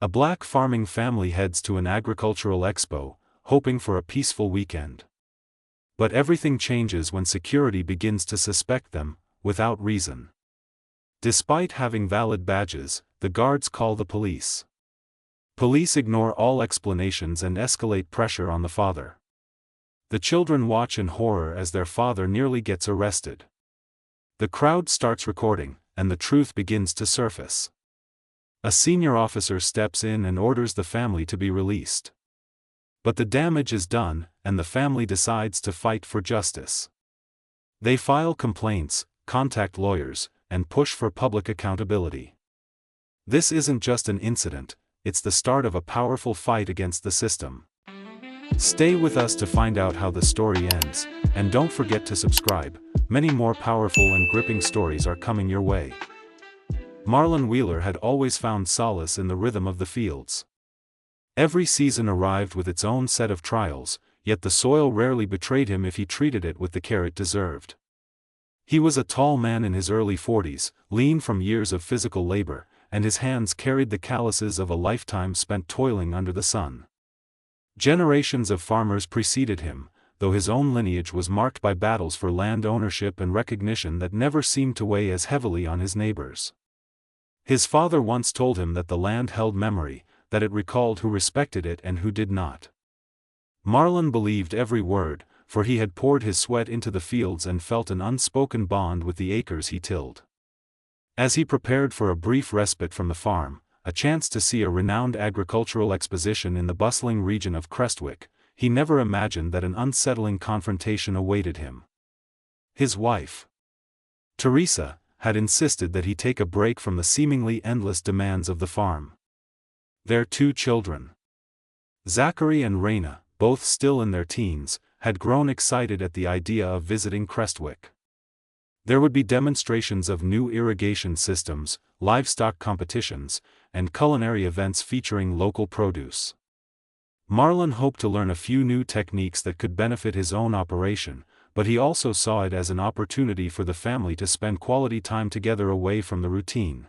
A black farming family heads to an agricultural expo, hoping for a peaceful weekend. But everything changes when security begins to suspect them, without reason. Despite having valid badges, the guards call the police. Police ignore all explanations and escalate pressure on the father. The children watch in horror as their father nearly gets arrested. The crowd starts recording, and the truth begins to surface. A senior officer steps in and orders the family to be released. But the damage is done, and the family decides to fight for justice. They file complaints, contact lawyers, and push for public accountability. This isn't just an incident, it's the start of a powerful fight against the system. Stay with us to find out how the story ends, and don't forget to subscribe. Many more powerful and gripping stories are coming your way. Marlon Wheeler had always found solace in the rhythm of the fields. Every season arrived with its own set of trials, yet the soil rarely betrayed him if he treated it with the care it deserved. He was a tall man in his early 40s, lean from years of physical labor, and his hands carried the calluses of a lifetime spent toiling under the sun. Generations of farmers preceded him, though his own lineage was marked by battles for land ownership and recognition that never seemed to weigh as heavily on his neighbors. His father once told him that the land held memory, that it recalled who respected it and who did not. Marlon believed every word, for he had poured his sweat into the fields and felt an unspoken bond with the acres he tilled. As he prepared for a brief respite from the farm, a chance to see a renowned agricultural exposition in the bustling region of Crestwick, he never imagined that an unsettling confrontation awaited him. His wife, Teresa, had insisted that he take a break from the seemingly endless demands of the farm. Their 2 children, Zachary and Raina, both still in their teens, had grown excited at the idea of visiting Crestwick. There would be demonstrations of new irrigation systems, livestock competitions, and culinary events featuring local produce. Marlon hoped to learn a few new techniques that could benefit his own operation, but he also saw it as an opportunity for the family to spend quality time together away from the routine.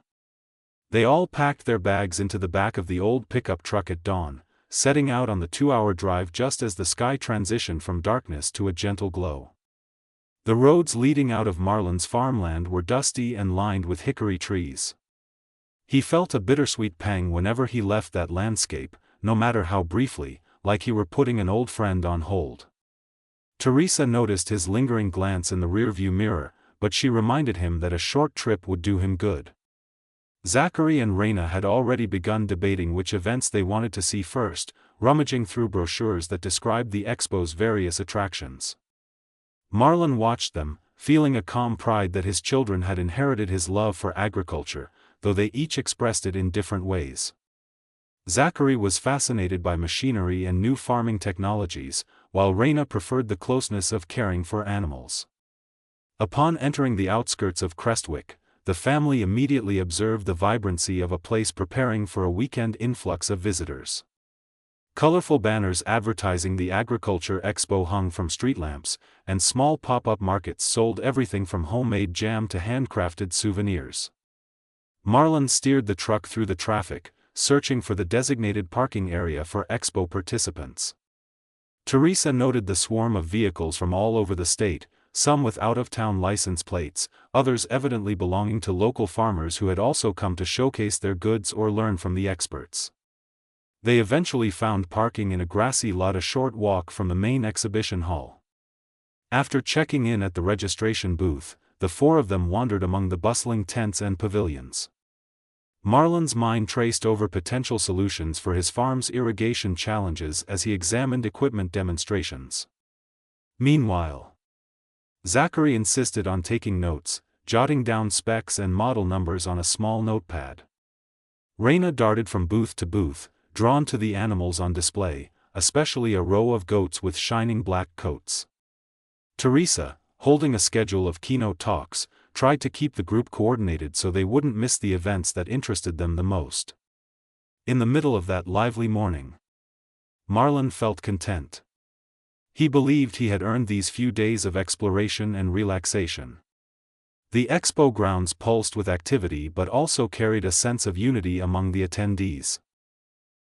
They all packed their bags into the back of the old pickup truck at dawn, setting out on the 2-hour drive just as the sky transitioned from darkness to a gentle glow. The roads leading out of Marlon's farmland were dusty and lined with hickory trees. He felt a bittersweet pang whenever he left that landscape, no matter how briefly, like he were putting an old friend on hold. Teresa noticed his lingering glance in the rearview mirror, but she reminded him that a short trip would do him good. Zachary and Raina had already begun debating which events they wanted to see first, rummaging through brochures that described the Expo's various attractions. Marlon watched them, feeling a calm pride that his children had inherited his love for agriculture, though they each expressed it in different ways. Zachary was fascinated by machinery and new farming technologies, while Raina preferred the closeness of caring for animals. Upon entering the outskirts of Crestwick, the family immediately observed the vibrancy of a place preparing for a weekend influx of visitors. Colorful banners advertising the Agriculture Expo hung from street lamps, and small pop-up markets sold everything from homemade jam to handcrafted souvenirs. Marlon steered the truck through the traffic, searching for the designated parking area for Expo participants. Teresa noted the swarm of vehicles from all over the state, some with out-of-town license plates, others evidently belonging to local farmers who had also come to showcase their goods or learn from the experts. They eventually found parking in a grassy lot a short walk from the main exhibition hall. After checking in at the registration booth, the 4 of them wandered among the bustling tents and pavilions. Marlon's mind traced over potential solutions for his farm's irrigation challenges as he examined equipment demonstrations. Meanwhile, Zachary insisted on taking notes, jotting down specs and model numbers on a small notepad. Raina darted from booth to booth, drawn to the animals on display, especially a row of goats with shining black coats. Teresa, holding a schedule of keynote talks, tried to keep the group coordinated so they wouldn't miss the events that interested them the most. In the middle of that lively morning, Marlon felt content. He believed he had earned these few days of exploration and relaxation. The expo grounds pulsed with activity but also carried a sense of unity among the attendees.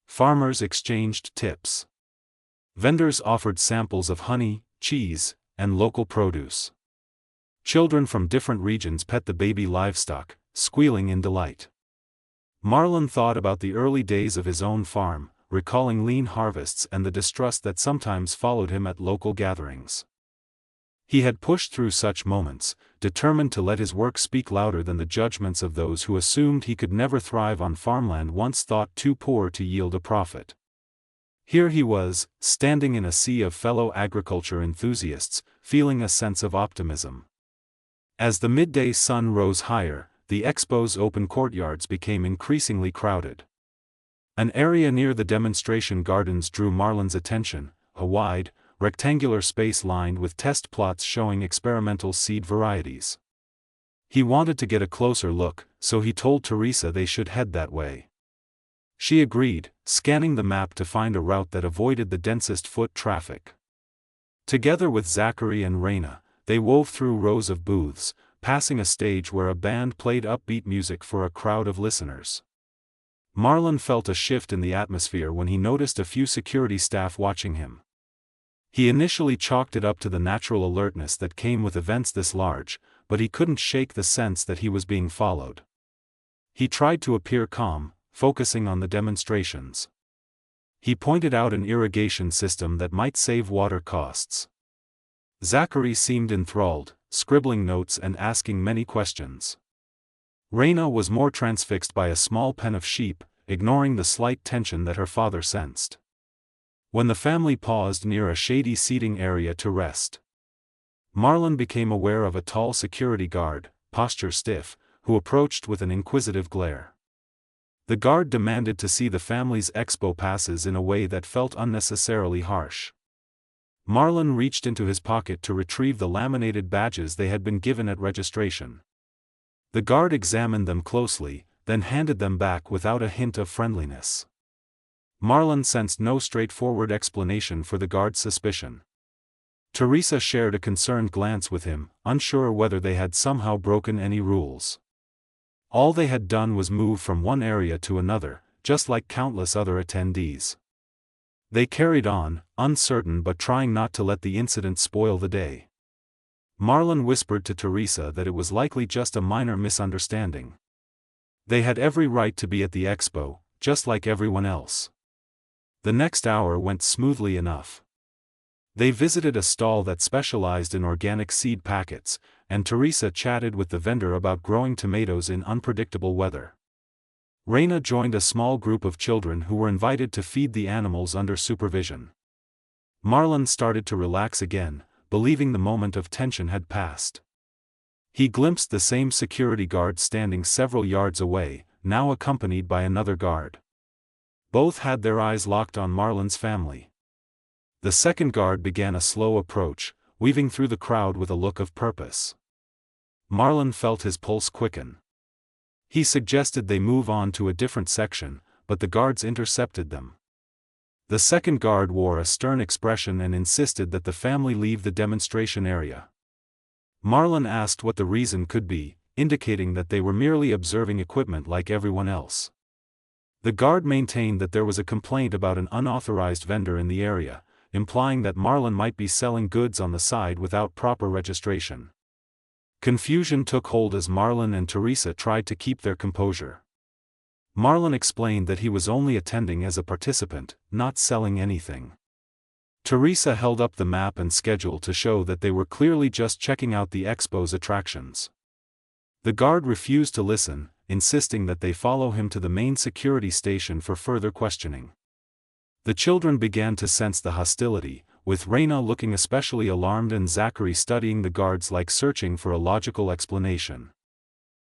Farmers exchanged tips. Vendors offered samples of honey, cheese, and local produce. Children from different regions pet the baby livestock, squealing in delight. Marlon thought about the early days of his own farm, recalling lean harvests and the distrust that sometimes followed him at local gatherings. He had pushed through such moments, determined to let his work speak louder than the judgments of those who assumed he could never thrive on farmland once thought too poor to yield a profit. Here he was, standing in a sea of fellow agriculture enthusiasts, feeling a sense of optimism. As the midday sun rose higher, the Expo's open courtyards became increasingly crowded. An area near the demonstration gardens drew Marlon's attention, a wide, rectangular space lined with test plots showing experimental seed varieties. He wanted to get a closer look, so he told Teresa they should head that way. She agreed, scanning the map to find a route that avoided the densest foot traffic. Together with Zachary and Raina, they wove through rows of booths, passing a stage where a band played upbeat music for a crowd of listeners. Marlon felt a shift in the atmosphere when he noticed a few security staff watching him. He initially chalked it up to the natural alertness that came with events this large, but he couldn't shake the sense that he was being followed. He tried to appear calm, focusing on the demonstrations. He pointed out an irrigation system that might save water costs. Zachary seemed enthralled, scribbling notes and asking many questions. Raina was more transfixed by a small pen of sheep, ignoring the slight tension that her father sensed. When the family paused near a shady seating area to rest, Marlon became aware of a tall security guard, posture stiff, who approached with an inquisitive glare. The guard demanded to see the family's Expo passes in a way that felt unnecessarily harsh. Marlon reached into his pocket to retrieve the laminated badges they had been given at registration. The guard examined them closely, then handed them back without a hint of friendliness. Marlon sensed no straightforward explanation for the guard's suspicion. Teresa shared a concerned glance with him, unsure whether they had somehow broken any rules. All they had done was move from one area to another, just like countless other attendees. They carried on, uncertain but trying not to let the incident spoil the day. Marlon whispered to Teresa that it was likely just a minor misunderstanding. They had every right to be at the Expo, just like everyone else. The next hour went smoothly enough. They visited a stall that specialized in organic seed packets, and Teresa chatted with the vendor about growing tomatoes in unpredictable weather. Raina joined a small group of children who were invited to feed the animals under supervision. Marlon started to relax again, believing the moment of tension had passed. He glimpsed the same security guard standing several yards away, now accompanied by another guard. Both had their eyes locked on Marlon's family. The second guard began a slow approach, weaving through the crowd with a look of purpose. Marlon felt his pulse quicken. He suggested they move on to a different section, but the guards intercepted them. The second guard wore a stern expression and insisted that the family leave the demonstration area. Marlon asked what the reason could be, indicating that they were merely observing equipment like everyone else. The guard maintained that there was a complaint about an unauthorized vendor in the area, implying that Marlon might be selling goods on the side without proper registration. Confusion took hold as Marlon and Teresa tried to keep their composure. Marlon explained that he was only attending as a participant, not selling anything. Teresa held up the map and schedule to show that they were clearly just checking out the Expo's attractions. The guard refused to listen, insisting that they follow him to the main security station for further questioning. The children began to sense the hostility, with Raina looking especially alarmed and Zachary studying the guards like searching for a logical explanation.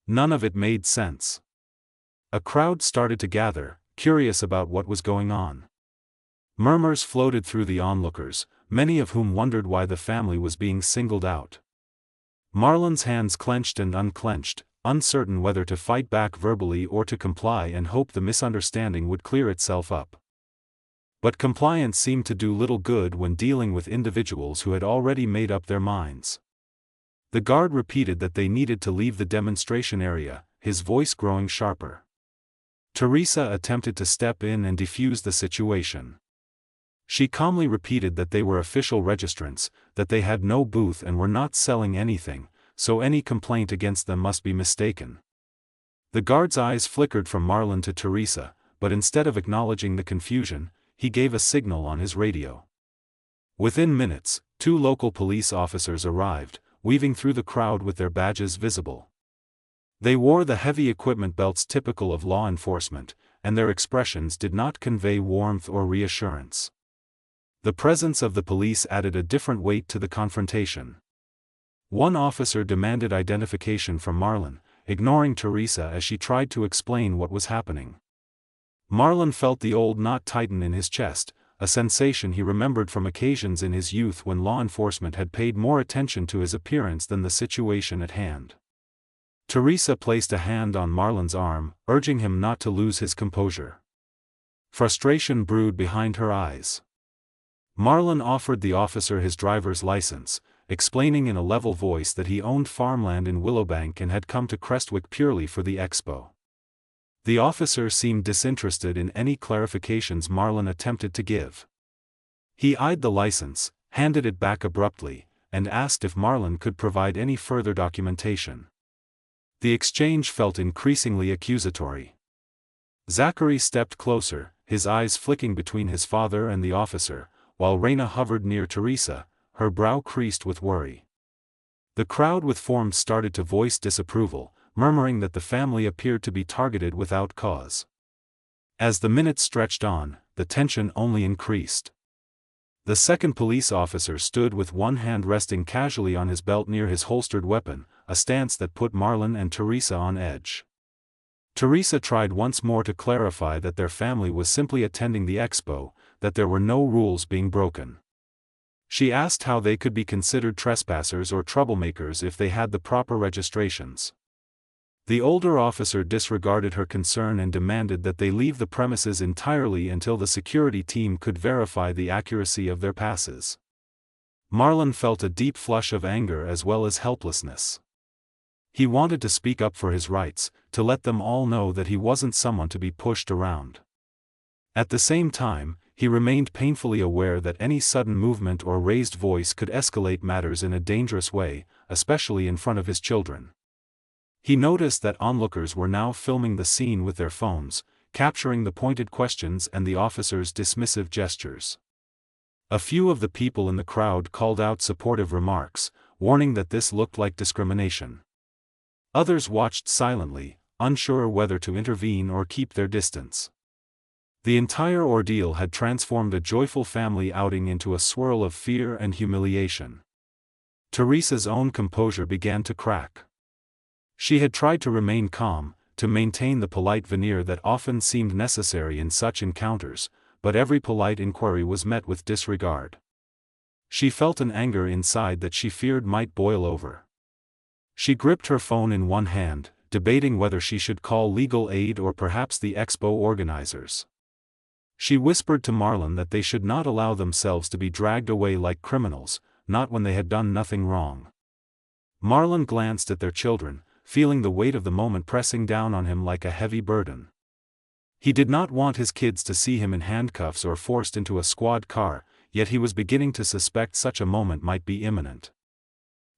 None of it made sense. A crowd started to gather, curious about what was going on. Murmurs floated through the onlookers, many of whom wondered why the family was being singled out. Marlon's hands clenched and unclenched, uncertain whether to fight back verbally or to comply and hope the misunderstanding would clear itself up. But compliance seemed to do little good when dealing with individuals who had already made up their minds. The guard repeated that they needed to leave the demonstration area, his voice growing sharper. Teresa attempted to step in and defuse the situation. She calmly repeated that they were official registrants, that they had no booth and were not selling anything, so any complaint against them must be mistaken. The guard's eyes flickered from Marlon to Teresa, but instead of acknowledging the confusion, he gave a signal on his radio. Within minutes, 2 local police officers arrived, weaving through the crowd with their badges visible. They wore the heavy equipment belts typical of law enforcement, and their expressions did not convey warmth or reassurance. The presence of the police added a different weight to the confrontation. One officer demanded identification from Marlon, ignoring Teresa as she tried to explain what was happening. Marlon felt the old knot tighten in his chest, a sensation he remembered from occasions in his youth when law enforcement had paid more attention to his appearance than the situation at hand. Teresa placed a hand on Marlon's arm, urging him not to lose his composure. Frustration brewed behind her eyes. Marlon offered the officer his driver's license, explaining in a level voice that he owned farmland in Willowbank and had come to Crestwick purely for the Expo. The officer seemed disinterested in any clarifications Marlon attempted to give. He eyed the license, handed it back abruptly, and asked if Marlon could provide any further documentation. The exchange felt increasingly accusatory. Zachary stepped closer, his eyes flicking between his father and the officer, while Raina hovered near Teresa, her brow creased with worry. The crowd with forms started to voice disapproval, murmuring that the family appeared to be targeted without cause. As the minutes stretched on, the tension only increased. The second police officer stood with one hand resting casually on his belt near his holstered weapon, a stance that put Marlon and Teresa on edge. Teresa tried once more to clarify that their family was simply attending the Expo, that there were no rules being broken. She asked how they could be considered trespassers or troublemakers if they had the proper registrations. The older officer disregarded her concern and demanded that they leave the premises entirely until the security team could verify the accuracy of their passes. Marlon felt a deep flush of anger as well as helplessness. He wanted to speak up for his rights, to let them all know that he wasn't someone to be pushed around. At the same time, he remained painfully aware that any sudden movement or raised voice could escalate matters in a dangerous way, especially in front of his children. He noticed that onlookers were now filming the scene with their phones, capturing the pointed questions and the officer's dismissive gestures. A few of the people in the crowd called out supportive remarks, warning that this looked like discrimination. Others watched silently, unsure whether to intervene or keep their distance. The entire ordeal had transformed a joyful family outing into a swirl of fear and humiliation. Teresa's own composure began to crack. She had tried to remain calm, to maintain the polite veneer that often seemed necessary in such encounters, but every polite inquiry was met with disregard. She felt an anger inside that she feared might boil over. She gripped her phone in one hand, debating whether she should call legal aid or perhaps the Expo organizers. She whispered to Marlon that they should not allow themselves to be dragged away like criminals, not when they had done nothing wrong. Marlon glanced at their children, feeling the weight of the moment pressing down on him like a heavy burden. He did not want his kids to see him in handcuffs or forced into a squad car, yet he was beginning to suspect such a moment might be imminent.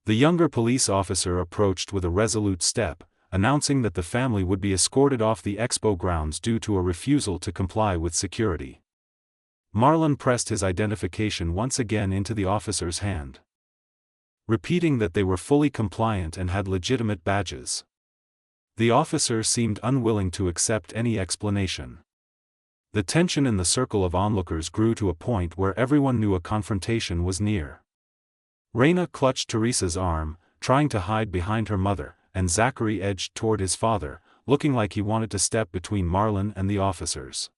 The younger police officer approached with a resolute step, announcing that the family would be escorted off the Expo grounds due to a refusal to comply with security. Marlon pressed his identification once again into the officer's hand, repeating that they were fully compliant and had legitimate badges. The officer seemed unwilling to accept any explanation. The tension in the circle of onlookers grew to a point where everyone knew a confrontation was near. Raina clutched Teresa's arm, trying to hide behind her mother, and Zachary edged toward his father, looking like he wanted to step between Marlon and the officers.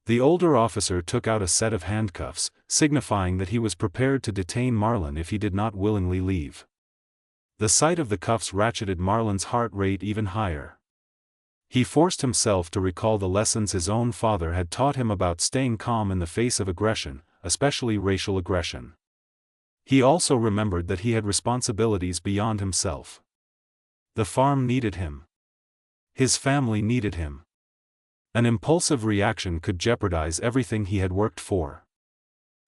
The older officer took out a set of handcuffs, signifying that he was prepared to detain Marlon if he did not willingly leave. The sight of the cuffs ratcheted Marlon's heart rate even higher. He forced himself to recall the lessons his own father had taught him about staying calm in the face of aggression, especially racial aggression. He also remembered that he had responsibilities beyond himself. The farm needed him. His family needed him. An impulsive reaction could jeopardize everything he had worked for.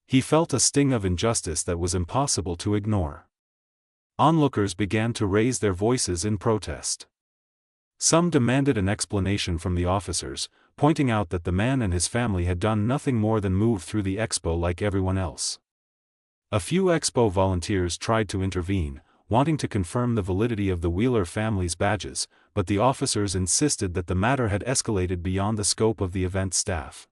He felt a sting of injustice that was impossible to ignore. Onlookers began to raise their voices in protest. Some demanded an explanation from the officers, pointing out that the man and his family had done nothing more than move through the Expo like everyone else. A few Expo volunteers tried to intervene, wanting to confirm the validity of the Wheeler family's badges, but the officers insisted that the matter had escalated beyond the scope of the event staff.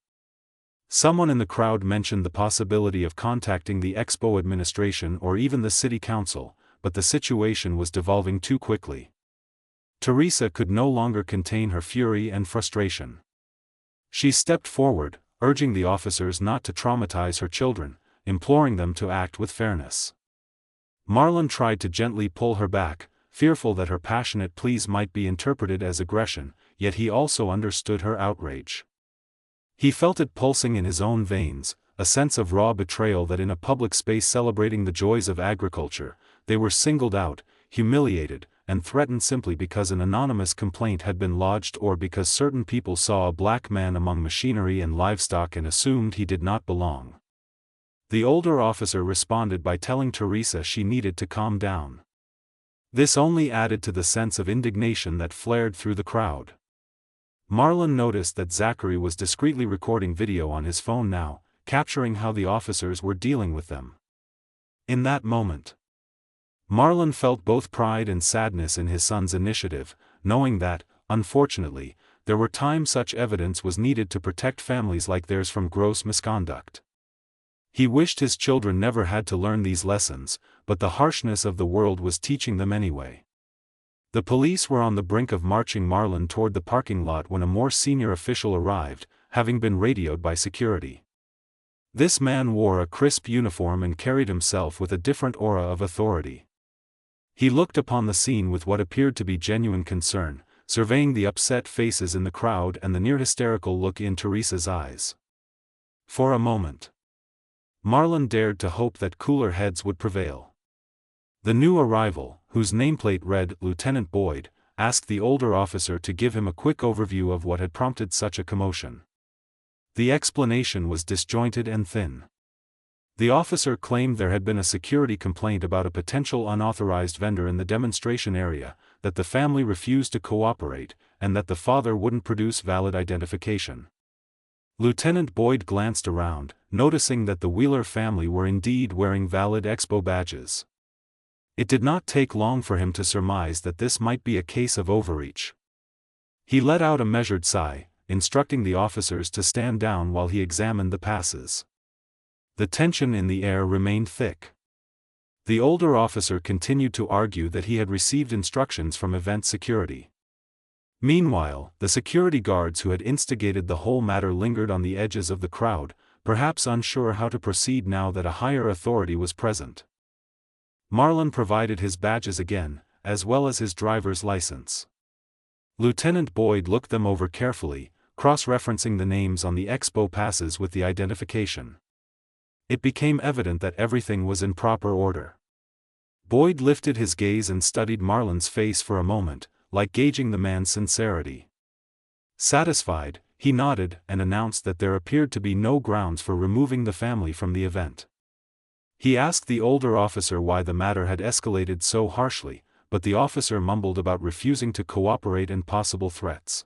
Someone in the crowd mentioned the possibility of contacting the Expo administration or even the city council, but the situation was devolving too quickly. Teresa could no longer contain her fury and frustration. She stepped forward, urging the officers not to traumatize her children, imploring them to act with fairness. Marlon tried to gently pull her back, fearful that her passionate pleas might be interpreted as aggression, yet he also understood her outrage. He felt it pulsing in his own veins, a sense of raw betrayal that in a public space celebrating the joys of agriculture, they were singled out, humiliated, and threatened simply because an anonymous complaint had been lodged or because certain people saw a black man among machinery and livestock and assumed he did not belong. The older officer responded by telling Teresa she needed to calm down. This only added to the sense of indignation that flared through the crowd. Marlon noticed that Zachary was discreetly recording video on his phone now, capturing how the officers were dealing with them. In that moment, Marlon felt both pride and sadness in his son's initiative, knowing that, unfortunately, there were times such evidence was needed to protect families like theirs from gross misconduct. He wished his children never had to learn these lessons, but the harshness of the world was teaching them anyway. The police were on the brink of marching Marlon toward the parking lot when a more senior official arrived, having been radioed by security. This man wore a crisp uniform and carried himself with a different aura of authority. He looked upon the scene with what appeared to be genuine concern, surveying the upset faces in the crowd and the near-hysterical look in Teresa's eyes. For a moment, Marlon dared to hope that cooler heads would prevail. The new arrival, whose nameplate read Lieutenant Boyd, asked the older officer to give him a quick overview of what had prompted such a commotion. The explanation was disjointed and thin. The officer claimed there had been a security complaint about a potential unauthorized vendor in the demonstration area, that the family refused to cooperate, and that the father wouldn't produce valid identification. Lieutenant Boyd glanced around, noticing that the Wheeler family were indeed wearing valid Expo badges. It did not take long for him to surmise that this might be a case of overreach. He let out a measured sigh, instructing the officers to stand down while he examined the passes. The tension in the air remained thick. The older officer continued to argue that he had received instructions from event security. Meanwhile, the security guards who had instigated the whole matter lingered on the edges of the crowd, perhaps unsure how to proceed now that a higher authority was present. Marlon provided his badges again, as well as his driver's license. Lieutenant Boyd looked them over carefully, cross-referencing the names on the Expo passes with the identification. It became evident that everything was in proper order. Boyd lifted his gaze and studied Marlon's face for a moment, like gauging the man's sincerity. Satisfied, he nodded and announced that there appeared to be no grounds for removing the family from the event. He asked the older officer why the matter had escalated so harshly, but the officer mumbled about refusing to cooperate and possible threats.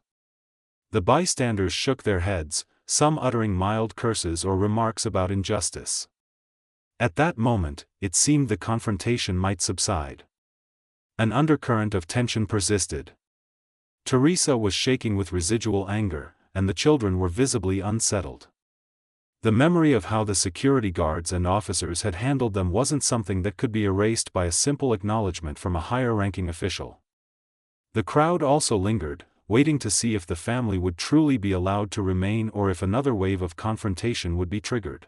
The bystanders shook their heads, some uttering mild curses or remarks about injustice. At that moment, it seemed the confrontation might subside. An undercurrent of tension persisted. Teresa was shaking with residual anger, and the children were visibly unsettled. The memory of how the security guards and officers had handled them wasn't something that could be erased by a simple acknowledgement from a higher-ranking official. The crowd also lingered, waiting to see if the family would truly be allowed to remain or if another wave of confrontation would be triggered.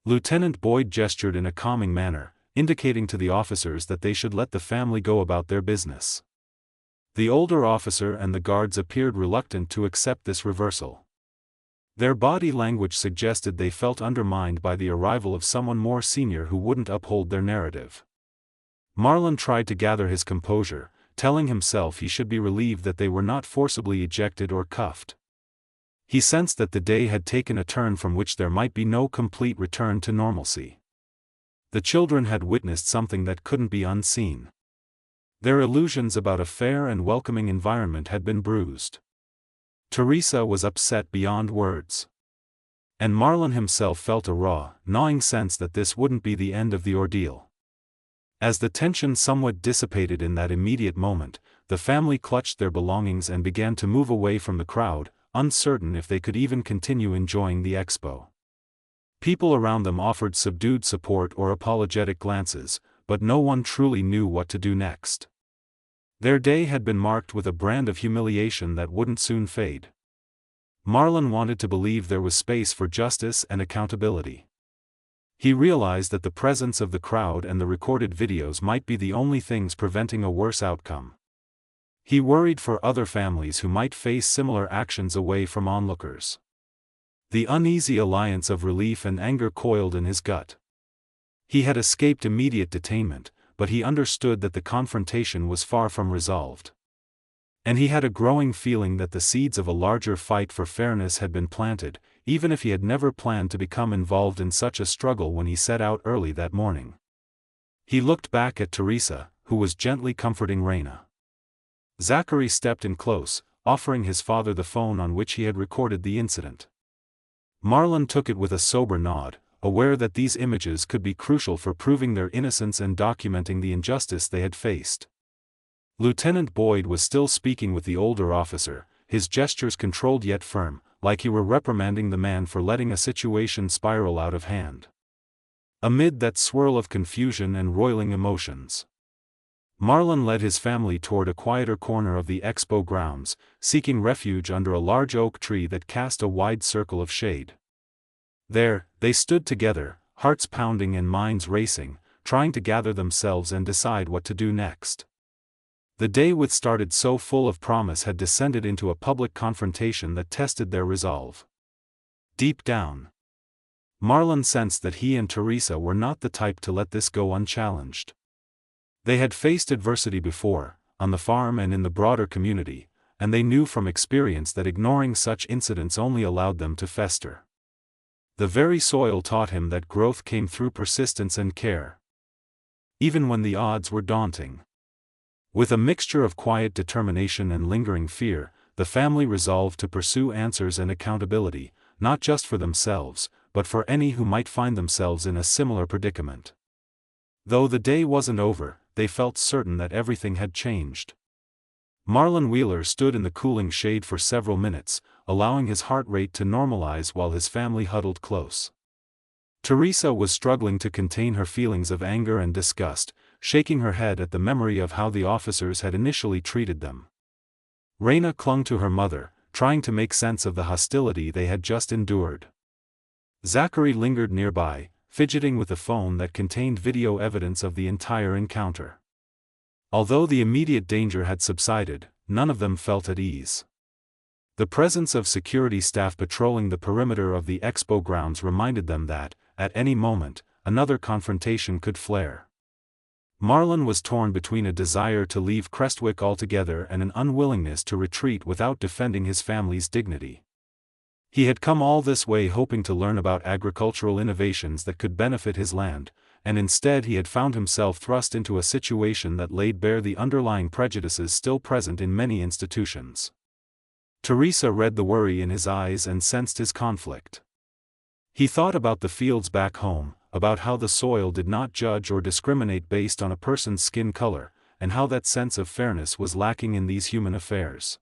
Lieutenant Boyd gestured in a calming manner, indicating to the officers that they should let the family go about their business. The older officer and the guards appeared reluctant to accept this reversal. Their body language suggested they felt undermined by the arrival of someone more senior who wouldn't uphold their narrative. Marlon tried to gather his composure, telling himself he should be relieved that they were not forcibly ejected or cuffed. He sensed that the day had taken a turn from which there might be no complete return to normalcy. The children had witnessed something that couldn't be unseen. Their illusions about a fair and welcoming environment had been bruised. Teresa was upset beyond words. And Marlon himself felt a raw, gnawing sense that this wouldn't be the end of the ordeal. As the tension somewhat dissipated in that immediate moment, the family clutched their belongings and began to move away from the crowd, uncertain if they could even continue enjoying the expo. People around them offered subdued support or apologetic glances, but no one truly knew what to do next. Their day had been marked with a brand of humiliation that wouldn't soon fade. Marlon wanted to believe there was space for justice and accountability. He realized that the presence of the crowd and the recorded videos might be the only things preventing a worse outcome. He worried for other families who might face similar actions away from onlookers. The uneasy alliance of relief and anger coiled in his gut. He had escaped immediate detainment, but he understood that the confrontation was far from resolved. And he had a growing feeling that the seeds of a larger fight for fairness had been planted, even if he had never planned to become involved in such a struggle when he set out early that morning. He looked back at Teresa, who was gently comforting Reina. Zachary stepped in close, offering his father the phone on which he had recorded the incident. Marlon took it with a sober nod, aware that these images could be crucial for proving their innocence and documenting the injustice they had faced. Lieutenant Boyd was still speaking with the older officer, his gestures controlled yet firm, like he were reprimanding the man for letting a situation spiral out of hand. Amid that swirl of confusion and roiling emotions, Marlon led his family toward a quieter corner of the expo grounds, seeking refuge under a large oak tree that cast a wide circle of shade. There, they stood together, hearts pounding and minds racing, trying to gather themselves and decide what to do next. The day which started so full of promise had descended into a public confrontation that tested their resolve. Deep down, Marlon sensed that he and Teresa were not the type to let this go unchallenged. They had faced adversity before, on the farm and in the broader community, and they knew from experience that ignoring such incidents only allowed them to fester. The very soil taught him that growth came through persistence and care, even when the odds were daunting. With a mixture of quiet determination and lingering fear, the family resolved to pursue answers and accountability, not just for themselves, but for any who might find themselves in a similar predicament. Though the day wasn't over, they felt certain that everything had changed. Marlon Wheeler stood in the cooling shade for several minutes, allowing his heart rate to normalize while his family huddled close. Teresa was struggling to contain her feelings of anger and disgust, shaking her head at the memory of how the officers had initially treated them. Reina clung to her mother, trying to make sense of the hostility they had just endured. Zachary lingered nearby, fidgeting with the phone that contained video evidence of the entire encounter. Although the immediate danger had subsided, none of them felt at ease. The presence of security staff patrolling the perimeter of the expo grounds reminded them that, at any moment, another confrontation could flare. Marlon was torn between a desire to leave Crestwick altogether and an unwillingness to retreat without defending his family's dignity. He had come all this way hoping to learn about agricultural innovations that could benefit his land, and instead he had found himself thrust into a situation that laid bare the underlying prejudices still present in many institutions. Teresa read the worry in his eyes and sensed his conflict. He thought about the fields back home, about how the soil did not judge or discriminate based on a person's skin color, and how that sense of fairness was lacking in these human affairs.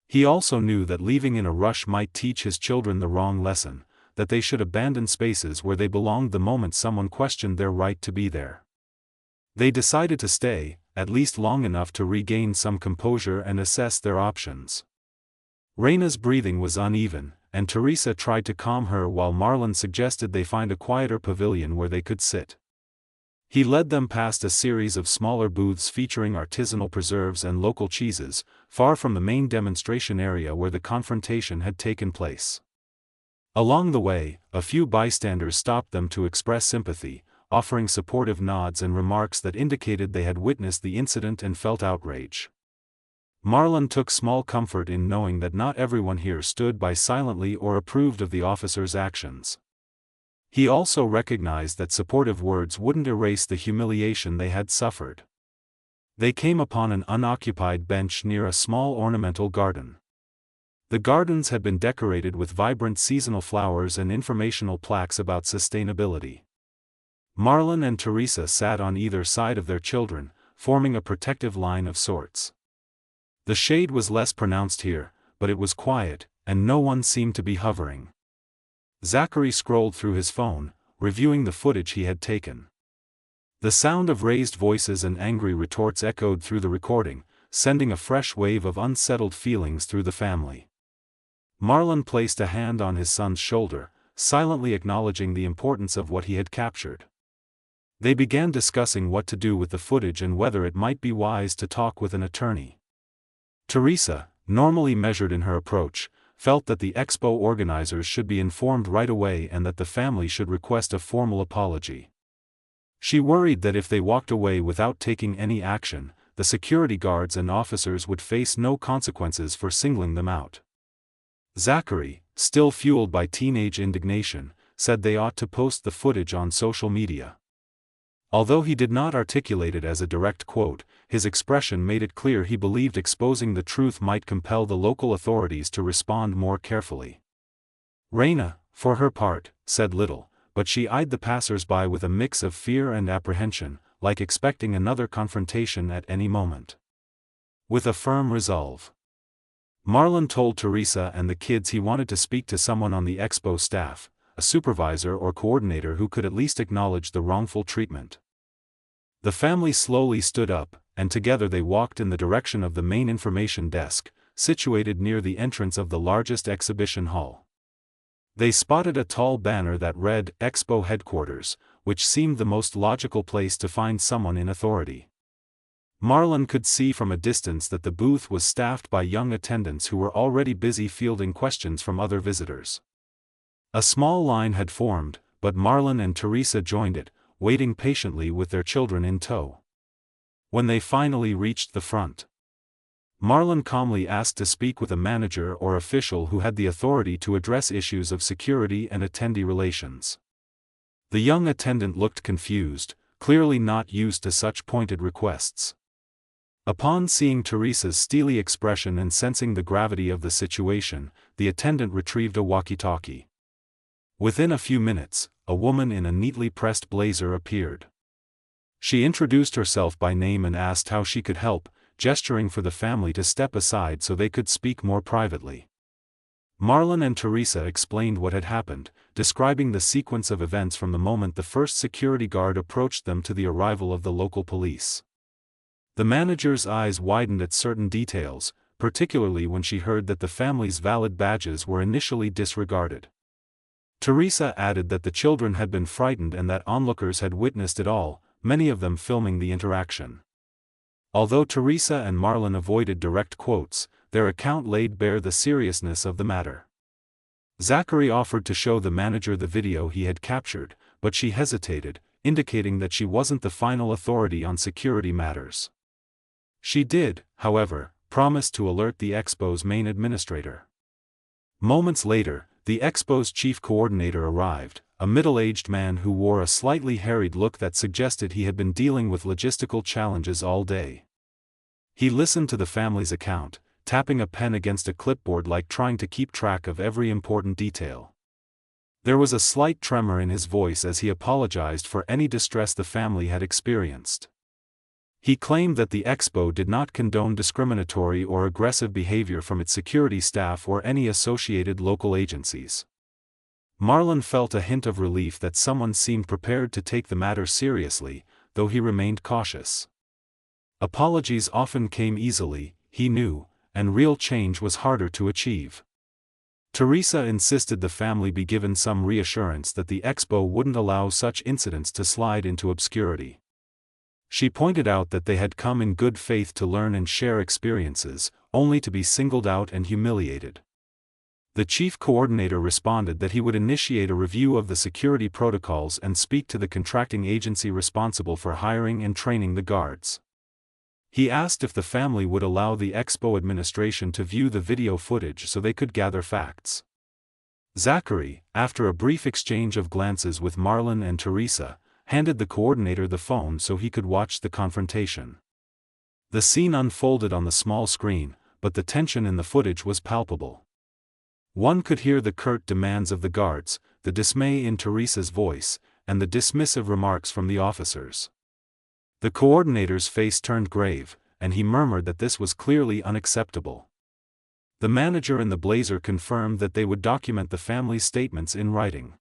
He also knew that leaving in a rush might teach his children the wrong lesson, that they should abandon spaces where they belonged the moment someone questioned their right to be there. They decided to stay, at least long enough to regain some composure and assess their options. Reina's breathing was uneven, and Teresa tried to calm her while Marlon suggested they find a quieter pavilion where they could sit. He led them past a series of smaller booths featuring artisanal preserves and local cheeses, far from the main demonstration area where the confrontation had taken place. Along the way, a few bystanders stopped them to express sympathy, offering supportive nods and remarks that indicated they had witnessed the incident and felt outrage. Marlon took small comfort in knowing that not everyone here stood by silently or approved of the officer's actions. He also recognized that supportive words wouldn't erase the humiliation they had suffered. They came upon an unoccupied bench near a small ornamental garden. The gardens had been decorated with vibrant seasonal flowers and informational plaques about sustainability. Marlon and Teresa sat on either side of their children, forming a protective line of sorts. The shade was less pronounced here, but it was quiet, and no one seemed to be hovering. Zachary scrolled through his phone, reviewing the footage he had taken. The sound of raised voices and angry retorts echoed through the recording, sending a fresh wave of unsettled feelings through the family. Marlon placed a hand on his son's shoulder, silently acknowledging the importance of what he had captured. They began discussing what to do with the footage and whether it might be wise to talk with an attorney. Teresa, normally measured in her approach, felt that the Expo organizers should be informed right away and that the family should request a formal apology. She worried that if they walked away without taking any action, the security guards and officers would face no consequences for singling them out. Zachary, still fueled by teenage indignation, said they ought to post the footage on social media. Although he did not articulate it as a direct quote, his expression made it clear he believed exposing the truth might compel the local authorities to respond more carefully. Raina, for her part, said little, but she eyed the passers-by with a mix of fear and apprehension, like expecting another confrontation at any moment. With a firm resolve, Marlon told Teresa and the kids he wanted to speak to someone on the Expo staff, a supervisor or coordinator who could at least acknowledge the wrongful treatment. The family slowly stood up, and together they walked in the direction of the main information desk, situated near the entrance of the largest exhibition hall. They spotted a tall banner that read, Expo Headquarters, which seemed the most logical place to find someone in authority. Marlon could see from a distance that the booth was staffed by young attendants who were already busy fielding questions from other visitors. A small line had formed, but Marlon and Teresa joined it, waiting patiently with their children in tow. When they finally reached the front, Marlon calmly asked to speak with a manager or official who had the authority to address issues of security and attendee relations. The young attendant looked confused, clearly not used to such pointed requests. Upon seeing Teresa's steely expression and sensing the gravity of the situation, the attendant retrieved a walkie-talkie. Within a few minutes, a woman in a neatly pressed blazer appeared. She introduced herself by name and asked how she could help, gesturing for the family to step aside so they could speak more privately. Marlon and Teresa explained what had happened, describing the sequence of events from the moment the first security guard approached them to the arrival of the local police. The manager's eyes widened at certain details, particularly when she heard that the family's valid badges were initially disregarded. Teresa added that the children had been frightened and that onlookers had witnessed it all, many of them filming the interaction. Although Teresa and Marlon avoided direct quotes, their account laid bare the seriousness of the matter. Zachary offered to show the manager the video he had captured, but she hesitated, indicating that she wasn't the final authority on security matters. She did, however, promise to alert the Expo's main administrator. Moments later, the Expo's chief coordinator arrived, a middle-aged man who wore a slightly harried look that suggested he had been dealing with logistical challenges all day. He listened to the family's account, tapping a pen against a clipboard like trying to keep track of every important detail. There was a slight tremor in his voice as he apologized for any distress the family had experienced. He claimed that the Expo did not condone discriminatory or aggressive behavior from its security staff or any associated local agencies. Marlon felt a hint of relief that someone seemed prepared to take the matter seriously, though he remained cautious. Apologies often came easily, he knew, and real change was harder to achieve. Teresa insisted the family be given some reassurance that the Expo wouldn't allow such incidents to slide into obscurity. She pointed out that they had come in good faith to learn and share experiences, only to be singled out and humiliated. The chief coordinator responded that he would initiate a review of the security protocols and speak to the contracting agency responsible for hiring and training the guards. He asked if the family would allow the Expo administration to view the video footage so they could gather facts. Zachary, after a brief exchange of glances with Marlon and Teresa, handed the coordinator the phone so he could watch the confrontation. The scene unfolded on the small screen, but the tension in the footage was palpable. One could hear the curt demands of the guards, the dismay in Teresa's voice, and the dismissive remarks from the officers. The coordinator's face turned grave, and he murmured that this was clearly unacceptable. The manager in the blazer confirmed that they would document the family's statements in writing.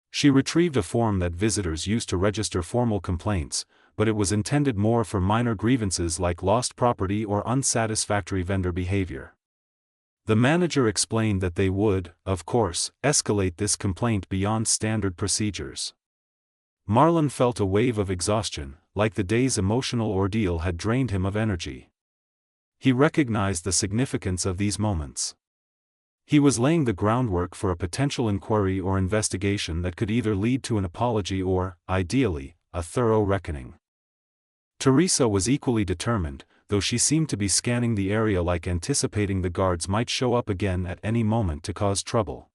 She retrieved a form that visitors used to register formal complaints, but it was intended more for minor grievances like lost property or unsatisfactory vendor behavior. The manager explained that they would, of course, escalate this complaint beyond standard procedures. Marlon felt a wave of exhaustion, like the day's emotional ordeal had drained him of energy. He recognized the significance of these moments. He was laying the groundwork for a potential inquiry or investigation that could either lead to an apology or, ideally, a thorough reckoning. Teresa was equally determined, though she seemed to be scanning the area like anticipating the guards might show up again at any moment to cause trouble.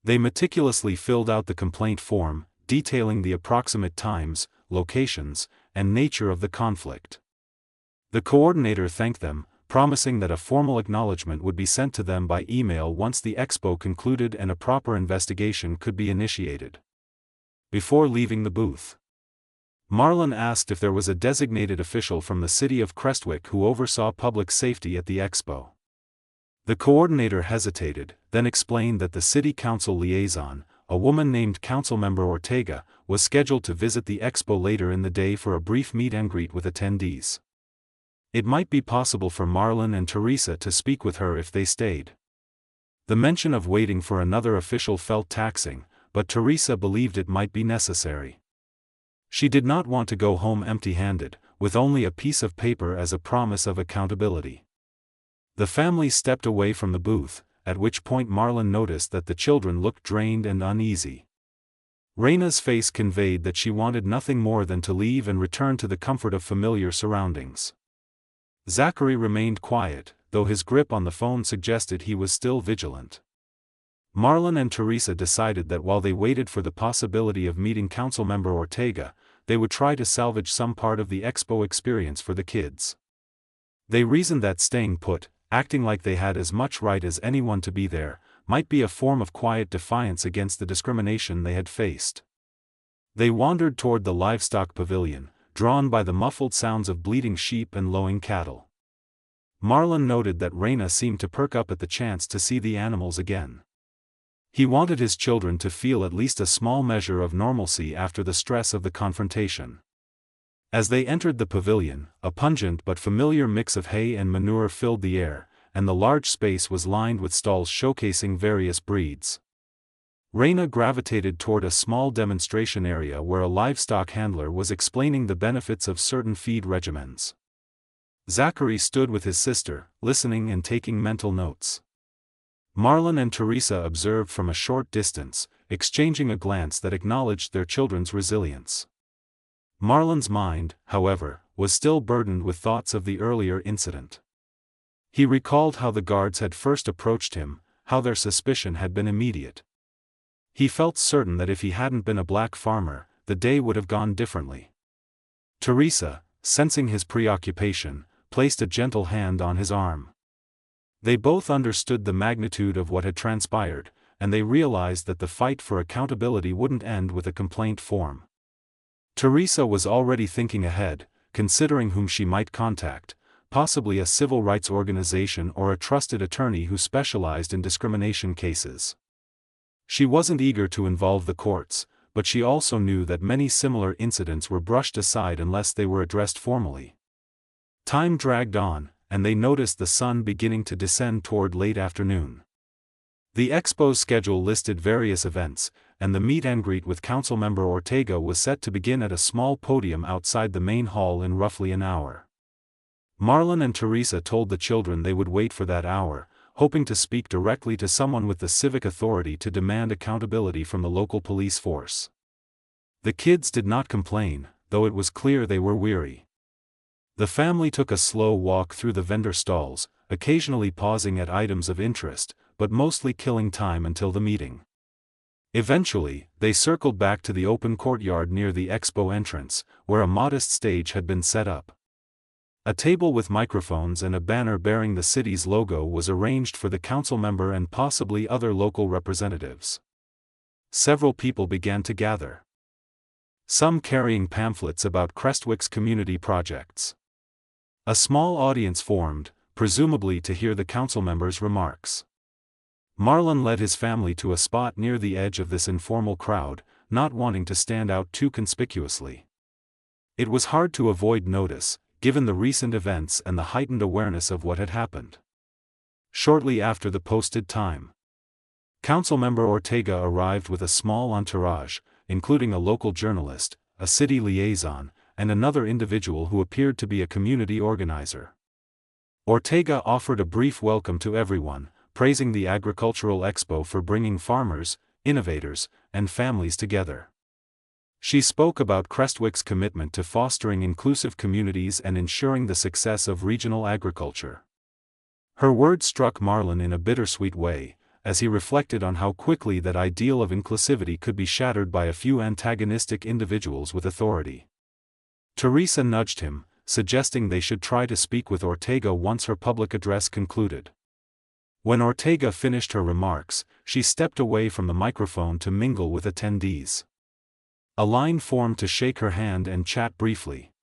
They meticulously filled out the complaint form, detailing the approximate times, locations, and nature of the conflict. The coordinator thanked them, promising that a formal acknowledgement would be sent to them by email once the expo concluded and a proper investigation could be initiated. Before leaving the booth, Marlon asked if there was a designated official from the city of Crestwick who oversaw public safety at the expo. The coordinator hesitated, then explained that the city council liaison, a woman named Councilmember Ortega, was scheduled to visit the expo later in the day for a brief meet and greet with attendees. It might be possible for Marlon and Teresa to speak with her if they stayed. The mention of waiting for another official felt taxing, but Teresa believed it might be necessary. She did not want to go home empty-handed, with only a piece of paper as a promise of accountability. The family stepped away from the booth, at which point Marlon noticed that the children looked drained and uneasy. Reina's face conveyed that she wanted nothing more than to leave and return to the comfort of familiar surroundings. Zachary remained quiet, though his grip on the phone suggested he was still vigilant. Marlon and Teresa decided that while they waited for the possibility of meeting Councilmember Ortega, they would try to salvage some part of the expo experience for the kids. They reasoned that staying put, acting like they had as much right as anyone to be there, might be a form of quiet defiance against the discrimination they had faced. They wandered toward the livestock pavilion, drawn by the muffled sounds of bleating sheep and lowing cattle. Marlon noted that Reina seemed to perk up at the chance to see the animals again. He wanted his children to feel at least a small measure of normalcy after the stress of the confrontation. As they entered the pavilion, a pungent but familiar mix of hay and manure filled the air, and the large space was lined with stalls showcasing various breeds. Reina gravitated toward a small demonstration area where a livestock handler was explaining the benefits of certain feed regimens. Zachary stood with his sister, listening and taking mental notes. Marlon and Teresa observed from a short distance, exchanging a glance that acknowledged their children's resilience. Marlon's mind, however, was still burdened with thoughts of the earlier incident. He recalled how the guards had first approached him, how their suspicion had been immediate. He felt certain that if he hadn't been a black farmer, the day would have gone differently. Teresa, sensing his preoccupation, placed a gentle hand on his arm. They both understood the magnitude of what had transpired, and they realized that the fight for accountability wouldn't end with a complaint form. Teresa was already thinking ahead, considering whom she might contact, possibly a civil rights organization or a trusted attorney who specialized in discrimination cases. She wasn't eager to involve the courts, but she also knew that many similar incidents were brushed aside unless they were addressed formally. Time dragged on, and they noticed the sun beginning to descend toward late afternoon. The expo's schedule listed various events, and the meet and greet with Councilmember Ortega was set to begin at a small podium outside the main hall in roughly an hour. Marlon and Teresa told the children they would wait for that hour, hoping to speak directly to someone with the civic authority to demand accountability from the local police force. The kids did not complain, though it was clear they were weary. The family took a slow walk through the vendor stalls, occasionally pausing at items of interest, but mostly killing time until the meeting. Eventually, they circled back to the open courtyard near the Expo entrance, where a modest stage had been set up. A table with microphones and a banner bearing the city's logo was arranged for the council member and possibly other local representatives. Several people began to gather, some carrying pamphlets about Crestwick's community projects. A small audience formed, presumably to hear the council members' remarks. Marlon led his family to a spot near the edge of this informal crowd, not wanting to stand out too conspicuously. It was hard to avoid notice, given the recent events and the heightened awareness of what had happened. Shortly after the posted time, Councilmember Ortega arrived with a small entourage, including a local journalist, a city liaison, and another individual who appeared to be a community organizer. Ortega offered a brief welcome to everyone, praising the Agricultural Expo for bringing farmers, innovators, and families together. She spoke about Crestwick's commitment to fostering inclusive communities and ensuring the success of regional agriculture. Her words struck Marlon in a bittersweet way, as he reflected on how quickly that ideal of inclusivity could be shattered by a few antagonistic individuals with authority. Teresa nudged him, suggesting they should try to speak with Ortega once her public address concluded. When Ortega finished her remarks, she stepped away from the microphone to mingle with attendees. A line formed to shake her hand and chat briefly.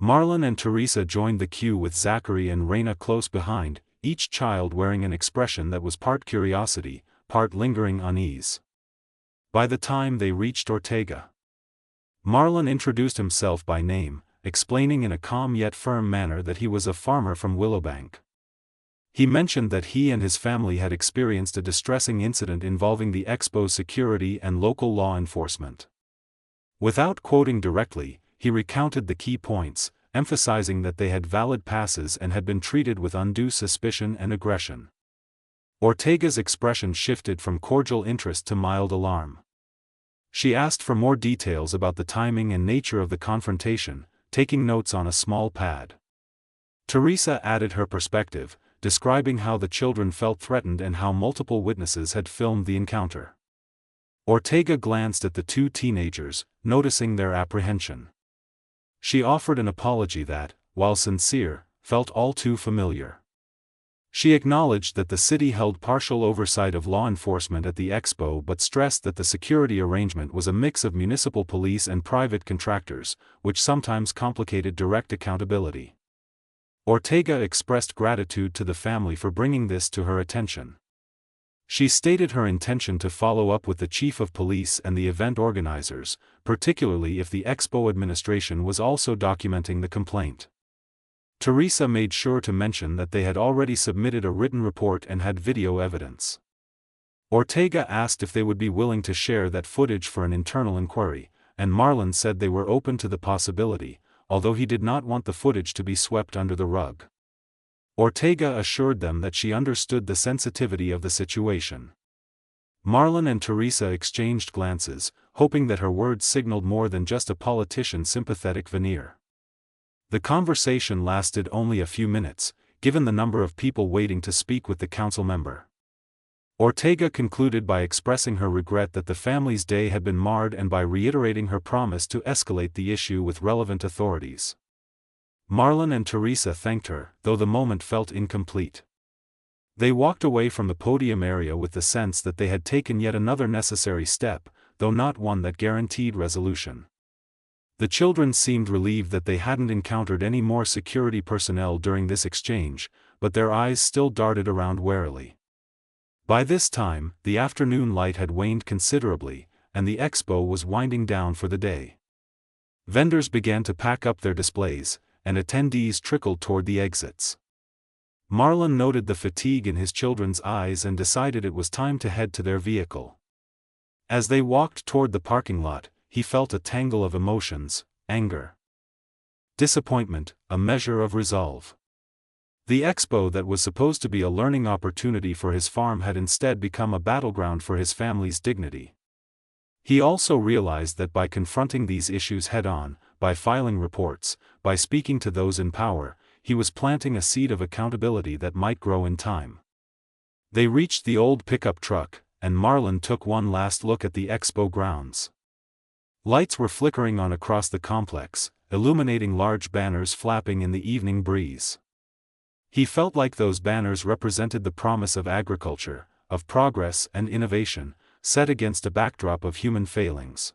Marlon and Teresa joined the queue with Zachary and Reina close behind, each child wearing an expression that was part curiosity, part lingering unease. By the time they reached Ortega, Marlon introduced himself by name, explaining in a calm yet firm manner that he was a farmer from Willowbank. He mentioned that he and his family had experienced a distressing incident involving the Expo's security and local law enforcement. Without quoting directly, he recounted the key points, emphasizing that they had valid passes and had been treated with undue suspicion and aggression. Ortega's expression shifted from cordial interest to mild alarm. She asked for more details about the timing and nature of the confrontation, taking notes on a small pad. Teresa added her perspective, describing how the children felt threatened and how multiple witnesses had filmed the encounter. Ortega glanced at the two teenagers, noticing their apprehension. She offered an apology that, while sincere, felt all too familiar. She acknowledged that the city held partial oversight of law enforcement at the Expo but stressed that the security arrangement was a mix of municipal police and private contractors, which sometimes complicated direct accountability. Ortega expressed gratitude to the family for bringing this to her attention. She stated her intention to follow up with the chief of police and the event organizers, particularly if the Expo administration was also documenting the complaint. Teresa made sure to mention that they had already submitted a written report and had video evidence. Ortega asked if they would be willing to share that footage for an internal inquiry, and Marlon said they were open to the possibility, although he did not want the footage to be swept under the rug. Ortega assured them that she understood the sensitivity of the situation. Marlon and Teresa exchanged glances, hoping that her words signaled more than just a politician's sympathetic veneer. The conversation lasted only a few minutes, given the number of people waiting to speak with the council member. Ortega concluded by expressing her regret that the family's day had been marred and by reiterating her promise to escalate the issue with relevant authorities. Marlon and Teresa thanked her, though the moment felt incomplete. They walked away from the podium area with the sense that they had taken yet another necessary step, though not one that guaranteed resolution. The children seemed relieved that they hadn't encountered any more security personnel during this exchange, but their eyes still darted around warily. By this time, the afternoon light had waned considerably, and the Expo was winding down for the day. Vendors began to pack up their displays, and attendees trickled toward the exits. Marlon noted the fatigue in his children's eyes and decided it was time to head to their vehicle. As they walked toward the parking lot, he felt a tangle of emotions: anger, disappointment, a measure of resolve. The Expo that was supposed to be a learning opportunity for his farm had instead become a battleground for his family's dignity. He also realized that by confronting these issues head-on, by filing reports, by speaking to those in power, he was planting a seed of accountability that might grow in time. They reached the old pickup truck, and Marlon took one last look at the Expo grounds. Lights were flickering on across the complex, illuminating large banners flapping in the evening breeze. He felt like those banners represented the promise of agriculture, of progress and innovation, set against a backdrop of human failings.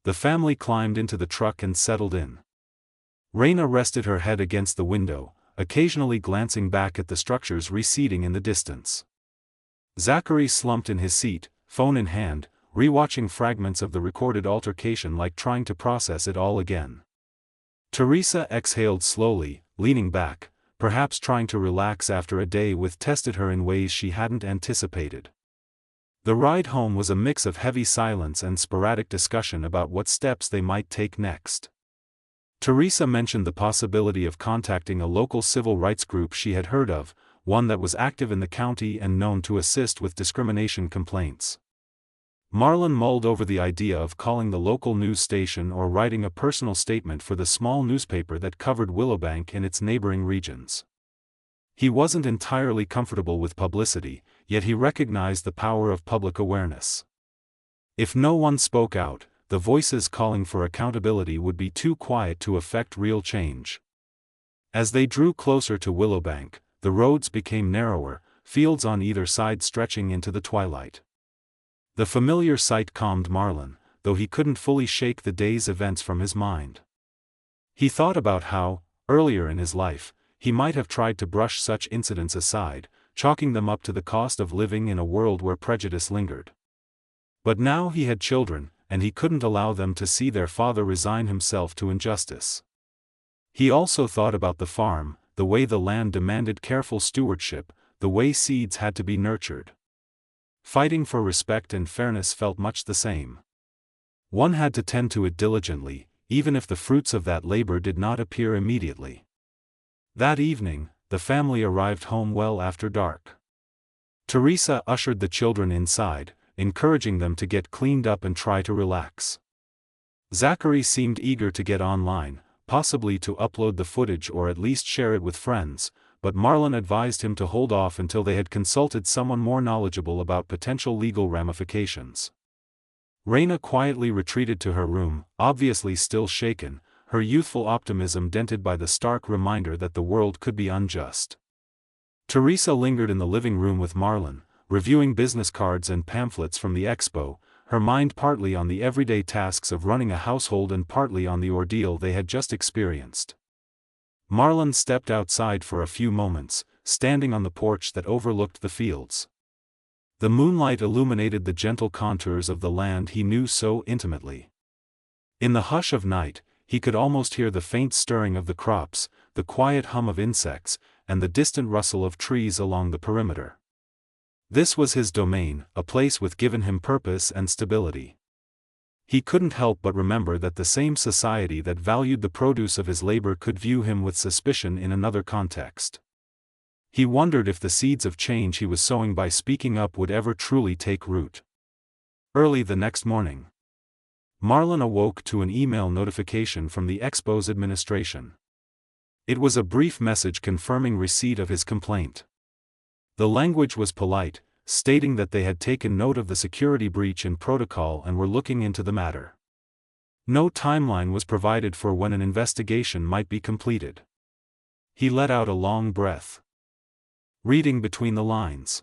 The family climbed into the truck and settled in. Raina rested her head against the window, occasionally glancing back at the structures receding in the distance. Zachary slumped in his seat, phone in hand, rewatching fragments of the recorded altercation like trying to process it all again. Teresa exhaled slowly, leaning back, perhaps trying to relax after a day with tested her in ways she hadn't anticipated. The ride home was a mix of heavy silence and sporadic discussion about what steps they might take next. Teresa mentioned the possibility of contacting a local civil rights group she had heard of, one that was active in the county and known to assist with discrimination complaints. Marlon mulled over the idea of calling the local news station or writing a personal statement for the small newspaper that covered Willowbank and its neighboring regions. He wasn't entirely comfortable with publicity, yet he recognized the power of public awareness. If no one spoke out, the voices calling for accountability would be too quiet to affect real change. As they drew closer to Willowbank, the roads became narrower, fields on either side stretching into the twilight. The familiar sight calmed Marlon, though he couldn't fully shake the day's events from his mind. He thought about how, earlier in his life, he might have tried to brush such incidents aside, chalking them up to the cost of living in a world where prejudice lingered. But now he had children, and he couldn't allow them to see their father resign himself to injustice. He also thought about the farm, the way the land demanded careful stewardship, the way seeds had to be nurtured. Fighting for respect and fairness felt much the same. One had to tend to it diligently, even if the fruits of that labor did not appear immediately. That evening, the family arrived home well after dark. Teresa ushered the children inside, encouraging them to get cleaned up and try to relax. Zachary seemed eager to get online, possibly to upload the footage or at least share it with friends, but Marlon advised him to hold off until they had consulted someone more knowledgeable about potential legal ramifications. Raina quietly retreated to her room, obviously still shaken, her youthful optimism dented by the stark reminder that the world could be unjust. Teresa lingered in the living room with Marlon, reviewing business cards and pamphlets from the Expo, her mind partly on the everyday tasks of running a household and partly on the ordeal they had just experienced. Marlon stepped outside for a few moments, standing on the porch that overlooked the fields. The moonlight illuminated the gentle contours of the land he knew so intimately. In the hush of night, he could almost hear the faint stirring of the crops, the quiet hum of insects, and the distant rustle of trees along the perimeter. This was his domain, a place with given him purpose and stability. He couldn't help but remember that the same society that valued the produce of his labor could view him with suspicion in another context. He wondered if the seeds of change he was sowing by speaking up would ever truly take root. Early the next morning, Marlon awoke to an email notification from the Expo's administration. It was a brief message confirming receipt of his complaint. The language was polite, stating that they had taken note of the security breach in protocol and were looking into the matter. No timeline was provided for when an investigation might be completed. He let out a long breath. Reading between the lines,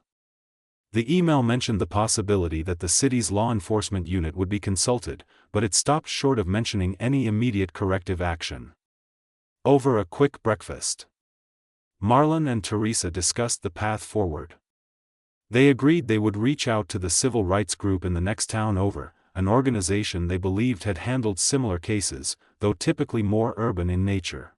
the email mentioned the possibility that the city's law enforcement unit would be consulted, but it stopped short of mentioning any immediate corrective action. Over a quick breakfast, Marlon and Teresa discussed the path forward. They agreed they would reach out to the civil rights group in the next town over, an organization they believed had handled similar cases, though typically more urban in nature.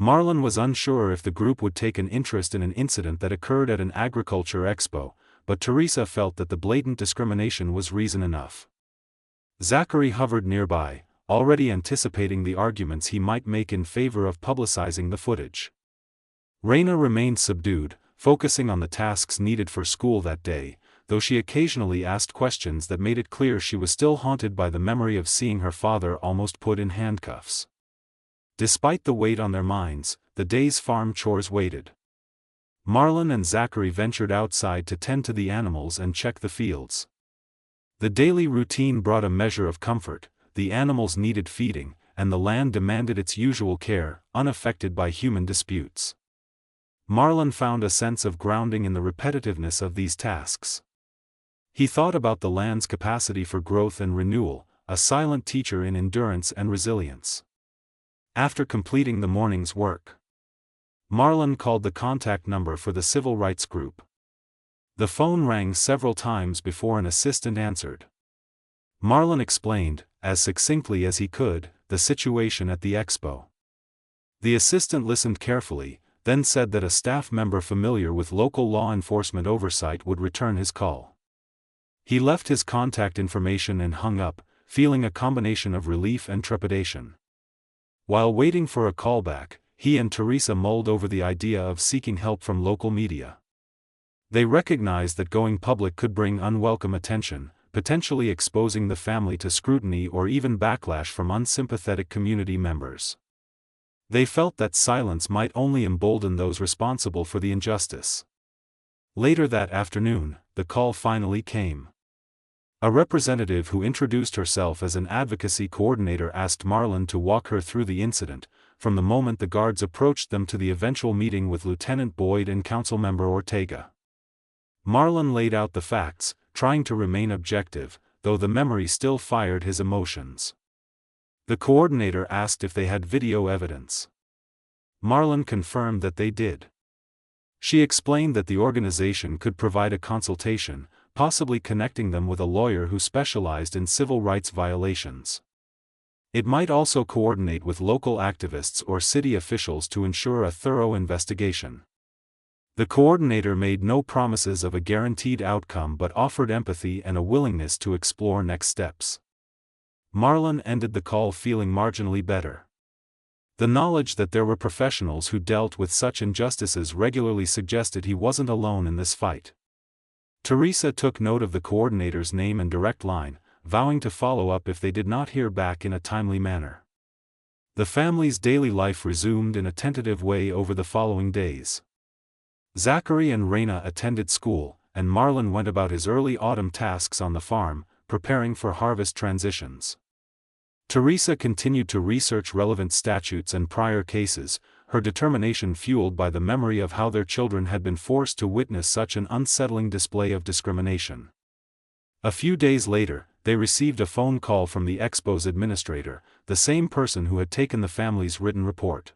Marlon was unsure if the group would take an interest in an incident that occurred at an agriculture expo, but Teresa felt that the blatant discrimination was reason enough. Zachary hovered nearby, already anticipating the arguments he might make in favor of publicizing the footage. Raina remained subdued, focusing on the tasks needed for school that day, though she occasionally asked questions that made it clear she was still haunted by the memory of seeing her father almost put in handcuffs. Despite the weight on their minds, the day's farm chores waited. Marlon and Zachary ventured outside to tend to the animals and check the fields. The daily routine brought a measure of comfort. The animals needed feeding, and the land demanded its usual care, unaffected by human disputes. Marlon found a sense of grounding in the repetitiveness of these tasks. He thought about the land's capacity for growth and renewal, a silent teacher in endurance and resilience. After completing the morning's work, Marlon called the contact number for the civil rights group. The phone rang several times before an assistant answered. Marlon explained, as succinctly as he could, the situation at the Expo. The assistant listened carefully, then said that a staff member familiar with local law enforcement oversight would return his call. He left his contact information and hung up, feeling a combination of relief and trepidation. While waiting for a callback, he and Teresa mulled over the idea of seeking help from local media. They recognized that going public could bring unwelcome attention, potentially exposing the family to scrutiny or even backlash from unsympathetic community members. They felt that silence might only embolden those responsible for the injustice. Later that afternoon, the call finally came. A representative who introduced herself as an advocacy coordinator asked Marlon to walk her through the incident, from the moment the guards approached them to the eventual meeting with Lieutenant Boyd and Councilmember Ortega. Marlon laid out the facts, trying to remain objective, though the memory still fired his emotions. The coordinator asked if they had video evidence. Marlon confirmed that they did. She explained that the organization could provide a consultation, possibly connecting them with a lawyer who specialized in civil rights violations. It might also coordinate with local activists or city officials to ensure a thorough investigation. The coordinator made no promises of a guaranteed outcome but offered empathy and a willingness to explore next steps. Marlon ended the call feeling marginally better. The knowledge that there were professionals who dealt with such injustices regularly suggested he wasn't alone in this fight. Teresa took note of the coordinator's name and direct line, vowing to follow up if they did not hear back in a timely manner. The family's daily life resumed in a tentative way over the following days. Zachary and Raina attended school, and Marlon went about his early autumn tasks on the farm, preparing for harvest transitions. Teresa continued to research relevant statutes and prior cases, her determination fueled by the memory of how their children had been forced to witness such an unsettling display of discrimination. A few days later, they received a phone call from the Expo's administrator, the same person who had taken the family's written report.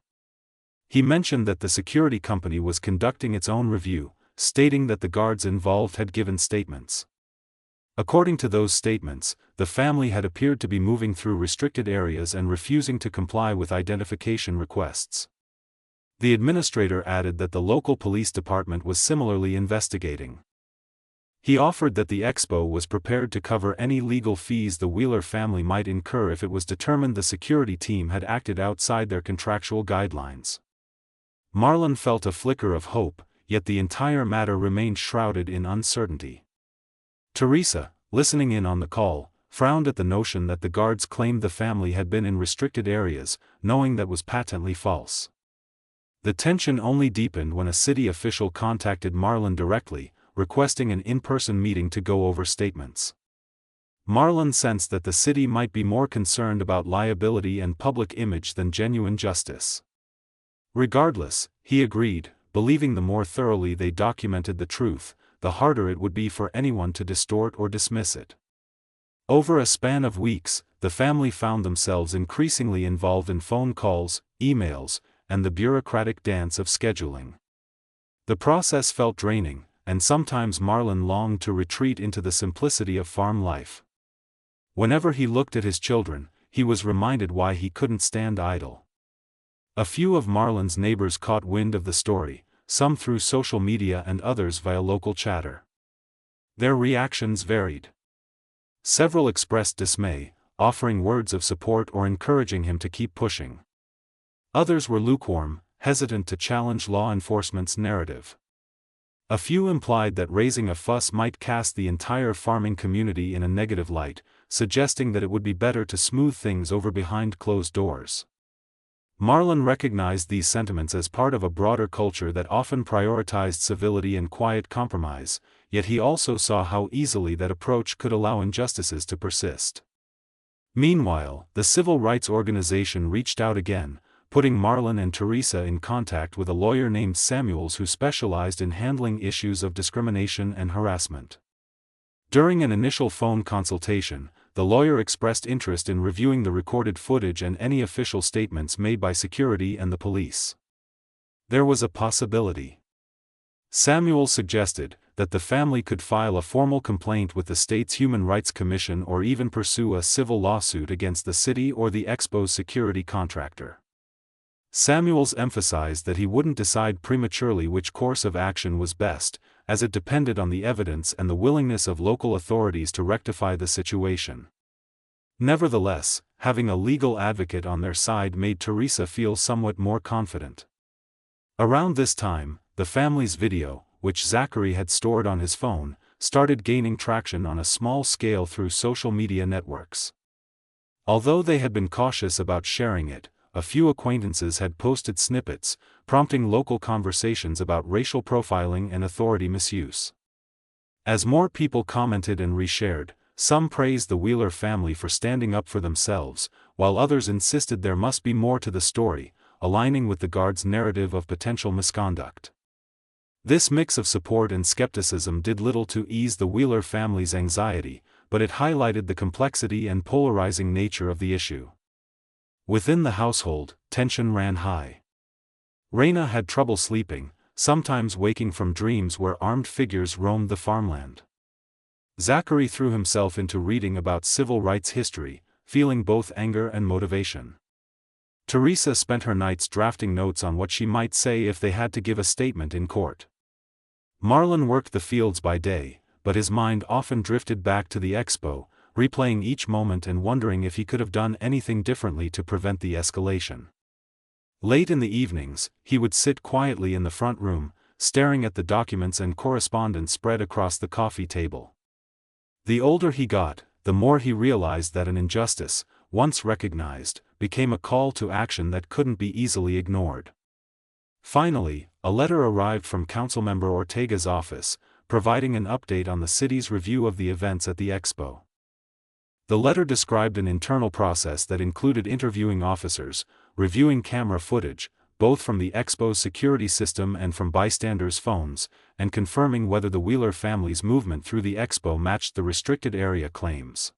He mentioned that the security company was conducting its own review, stating that the guards involved had given statements. According to those statements, the family had appeared to be moving through restricted areas and refusing to comply with identification requests. The administrator added that the local police department was similarly investigating. He offered that the Expo was prepared to cover any legal fees the Wheeler family might incur if it was determined the security team had acted outside their contractual guidelines. Marlon felt a flicker of hope, yet the entire matter remained shrouded in uncertainty. Teresa, listening in on the call, frowned at the notion that the guards claimed the family had been in restricted areas, knowing that was patently false. The tension only deepened when a city official contacted Marlon directly, requesting an in-person meeting to go over statements. Marlon sensed that the city might be more concerned about liability and public image than genuine justice. Regardless, he agreed, believing the more thoroughly they documented the truth, the harder it would be for anyone to distort or dismiss it. Over a span of weeks, the family found themselves increasingly involved in phone calls, emails, and the bureaucratic dance of scheduling. The process felt draining, and sometimes Marlon longed to retreat into the simplicity of farm life. Whenever he looked at his children, he was reminded why he couldn't stand idle. A few of Marlon's neighbors caught wind of the story, some through social media and others via local chatter. Their reactions varied. Several expressed dismay, offering words of support or encouraging him to keep pushing. Others were lukewarm, hesitant to challenge law enforcement's narrative. A few implied that raising a fuss might cast the entire farming community in a negative light, suggesting that it would be better to smooth things over behind closed doors. Marlon recognized these sentiments as part of a broader culture that often prioritized civility and quiet compromise, yet he also saw how easily that approach could allow injustices to persist. Meanwhile, the civil rights organization reached out again, putting Marlon and Teresa in contact with a lawyer named Samuels who specialized in handling issues of discrimination and harassment. During an initial phone consultation, the lawyer expressed interest in reviewing the recorded footage and any official statements made by security and the police. There was a possibility. Samuel suggested that the family could file a formal complaint with the state's Human Rights Commission or even pursue a civil lawsuit against the city or the Expo's security contractor. Samuels emphasized that he wouldn't decide prematurely which course of action was best, as it depended on the evidence and the willingness of local authorities to rectify the situation. Nevertheless, having a legal advocate on their side made Teresa feel somewhat more confident. Around this time, the family's video, which Zachary had stored on his phone, started gaining traction on a small scale through social media networks. Although they had been cautious about sharing it, a few acquaintances had posted snippets, prompting local conversations about racial profiling and authority misuse. As more people commented and reshared, some praised the Wheeler family for standing up for themselves, while others insisted there must be more to the story, aligning with the guard's narrative of potential misconduct. This mix of support and skepticism did little to ease the Wheeler family's anxiety, but it highlighted the complexity and polarizing nature of the issue. Within the household, tension ran high. Raina had trouble sleeping, sometimes waking from dreams where armed figures roamed the farmland. Zachary threw himself into reading about civil rights history, feeling both anger and motivation. Teresa spent her nights drafting notes on what she might say if they had to give a statement in court. Marlon worked the fields by day, but his mind often drifted back to the Expo, replaying each moment and wondering if he could have done anything differently to prevent the escalation. Late in the evenings, he would sit quietly in the front room, staring at the documents and correspondence spread across the coffee table. The older he got, the more he realized that an injustice, once recognized, became a call to action that couldn't be easily ignored. Finally, a letter arrived from Councilmember Ortega's office, providing an update on the city's review of the events at the Expo. The letter described an internal process that included interviewing officers, reviewing camera footage, both from the Expo's security system and from bystanders' phones, and confirming whether the Wheeler family's movement through the Expo matched the restricted area claims.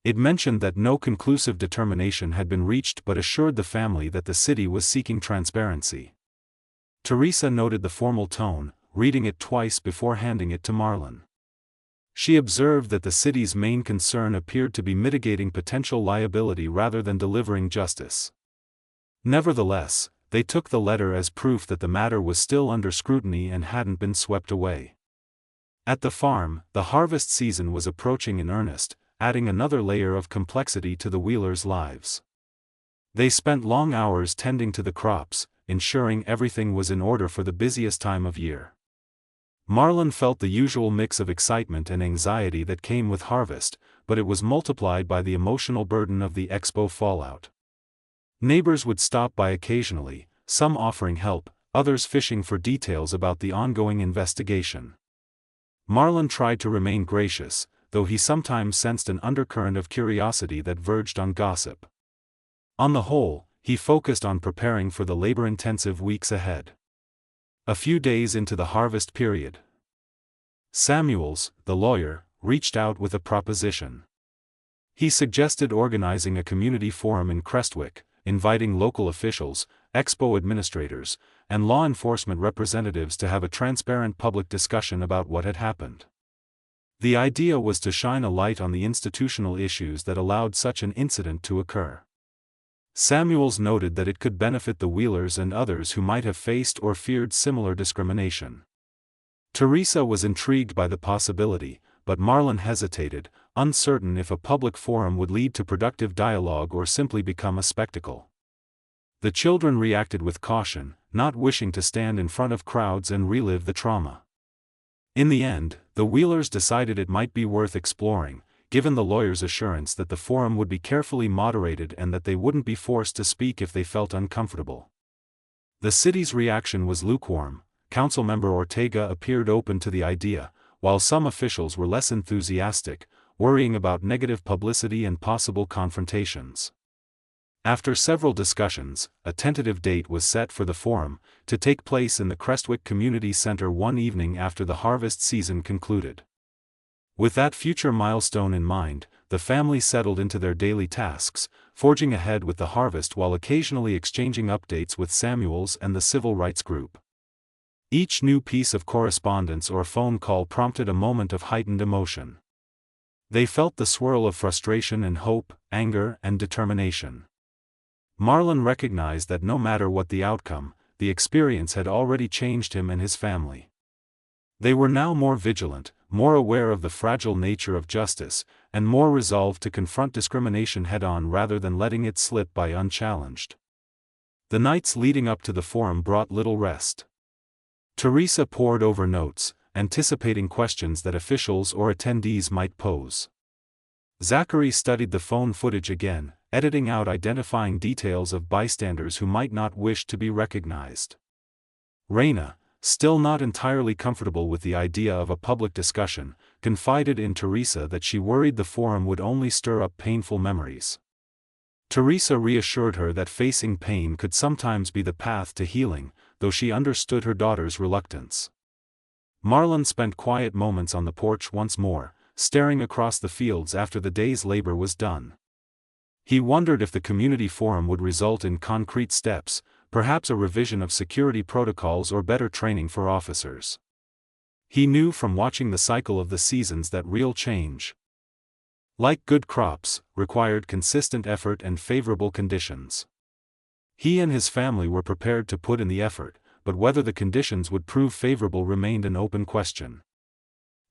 It mentioned that no conclusive determination had been reached but assured the family that the city was seeking transparency. Teresa noted the formal tone, reading it twice before handing it to Marlon. She observed that the city's main concern appeared to be mitigating potential liability rather than delivering justice. Nevertheless, they took the letter as proof that the matter was still under scrutiny and hadn't been swept away. At the farm, the harvest season was approaching in earnest, adding another layer of complexity to the Wheelers' lives. They spent long hours tending to the crops, ensuring everything was in order for the busiest time of year. Marlon felt the usual mix of excitement and anxiety that came with harvest, but it was multiplied by the emotional burden of the Expo fallout. Neighbors would stop by occasionally, some offering help, others fishing for details about the ongoing investigation. Marlon tried to remain gracious, though he sometimes sensed an undercurrent of curiosity that verged on gossip. On the whole, he focused on preparing for the labor-intensive weeks ahead. A few days into the harvest period, Samuels, the lawyer, reached out with a proposition. He suggested organizing a community forum in Crestwick, inviting local officials, Expo administrators, and law enforcement representatives to have a transparent public discussion about what had happened. The idea was to shine a light on the institutional issues that allowed such an incident to occur. Samuels noted that it could benefit the Wheelers and others who might have faced or feared similar discrimination. Teresa was intrigued by the possibility, but Marlon hesitated, uncertain if a public forum would lead to productive dialogue or simply become a spectacle. The children reacted with caution, not wishing to stand in front of crowds and relive the trauma. In the end, the Wheelers decided it might be worth exploring, given the lawyer's assurance that the forum would be carefully moderated and that they wouldn't be forced to speak if they felt uncomfortable. The city's reaction was lukewarm. Councilmember Ortega appeared open to the idea, while some officials were less enthusiastic, worrying about negative publicity and possible confrontations. After several discussions, a tentative date was set for the forum, to take place in the Crestwick Community Center one evening after the harvest season concluded. With that future milestone in mind, the family settled into their daily tasks, forging ahead with the harvest while occasionally exchanging updates with Samuels and the civil rights group. Each new piece of correspondence or phone call prompted a moment of heightened emotion. They felt the swirl of frustration and hope, anger and determination. Marlon recognized that no matter what the outcome, the experience had already changed him and his family. They were now more vigilant, more aware of the fragile nature of justice, and more resolved to confront discrimination head-on rather than letting it slip by unchallenged. The nights leading up to the forum brought little rest. Teresa pored over notes, anticipating questions that officials or attendees might pose. Zachary studied the phone footage again, editing out identifying details of bystanders who might not wish to be recognized. Raina, still not entirely comfortable with the idea of a public discussion, confided in Teresa that she worried the forum would only stir up painful memories. Teresa reassured her that facing pain could sometimes be the path to healing, though she understood her daughter's reluctance. Marlon spent quiet moments on the porch once more, staring across the fields after the day's labor was done. He wondered if the community forum would result in concrete steps, perhaps a revision of security protocols or better training for officers. He knew from watching the cycle of the seasons that real change, like good crops, required consistent effort and favorable conditions. He and his family were prepared to put in the effort, but whether the conditions would prove favorable remained an open question.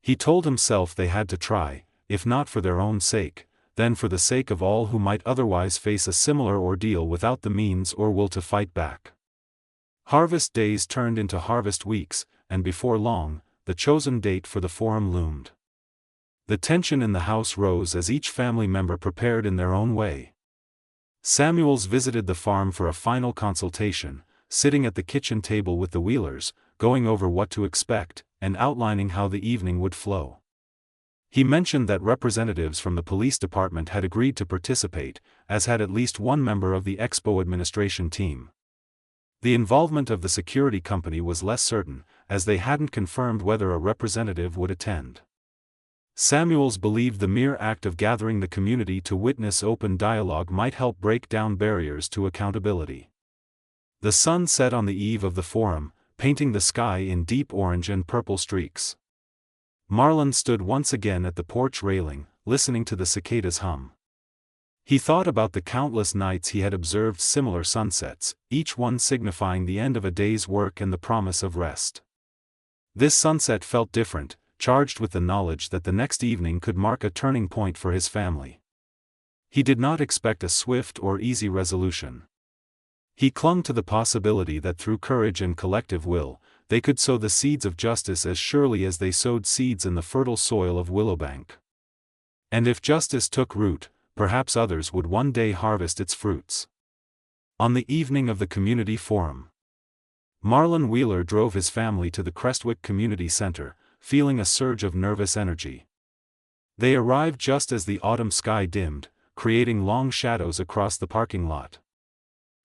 He told himself they had to try, if not for their own sake, then for the sake of all who might otherwise face a similar ordeal without the means or will to fight back. Harvest days turned into harvest weeks, and before long, the chosen date for the forum loomed. The tension in the house rose as each family member prepared in their own way. Samuels visited the farm for a final consultation, sitting at the kitchen table with the Wheelers, going over what to expect, and outlining how the evening would flow. He mentioned that representatives from the police department had agreed to participate, as had at least one member of the Expo administration team. The involvement of the security company was less certain, as they hadn't confirmed whether a representative would attend. Samuels believed the mere act of gathering the community to witness open dialogue might help break down barriers to accountability. The sun set on the eve of the forum, painting the sky in deep orange and purple streaks. Marlon stood once again at the porch railing, listening to the cicadas hum. He thought about the countless nights he had observed similar sunsets, each one signifying the end of a day's work and the promise of rest. This sunset felt different, charged with the knowledge that the next evening could mark a turning point for his family. He did not expect a swift or easy resolution. He clung to the possibility that through courage and collective will, they could sow the seeds of justice as surely as they sowed seeds in the fertile soil of Willowbank. And if justice took root, perhaps others would one day harvest its fruits. On the evening of the community forum, Marlon Wheeler drove his family to the Crestwick Community Center, feeling a surge of nervous energy. They arrived just as the autumn sky dimmed, creating long shadows across the parking lot.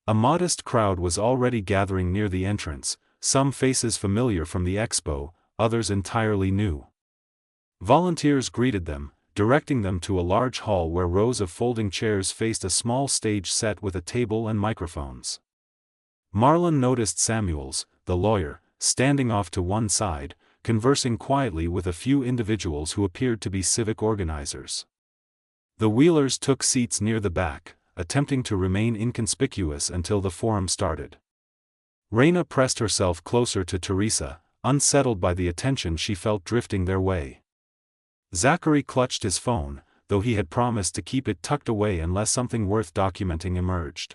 A modest crowd was already gathering near the entrance, some faces familiar from the Expo, others entirely new. Volunteers greeted them, directing them to a large hall where rows of folding chairs faced a small stage set with a table and microphones. Marlon noticed Samuels, the lawyer, standing off to one side, conversing quietly with a few individuals who appeared to be civic organizers. The Wheelers took seats near the back, attempting to remain inconspicuous until the forum started. Raina pressed herself closer to Teresa, unsettled by the attention she felt drifting their way. Zachary clutched his phone, though he had promised to keep it tucked away unless something worth documenting emerged.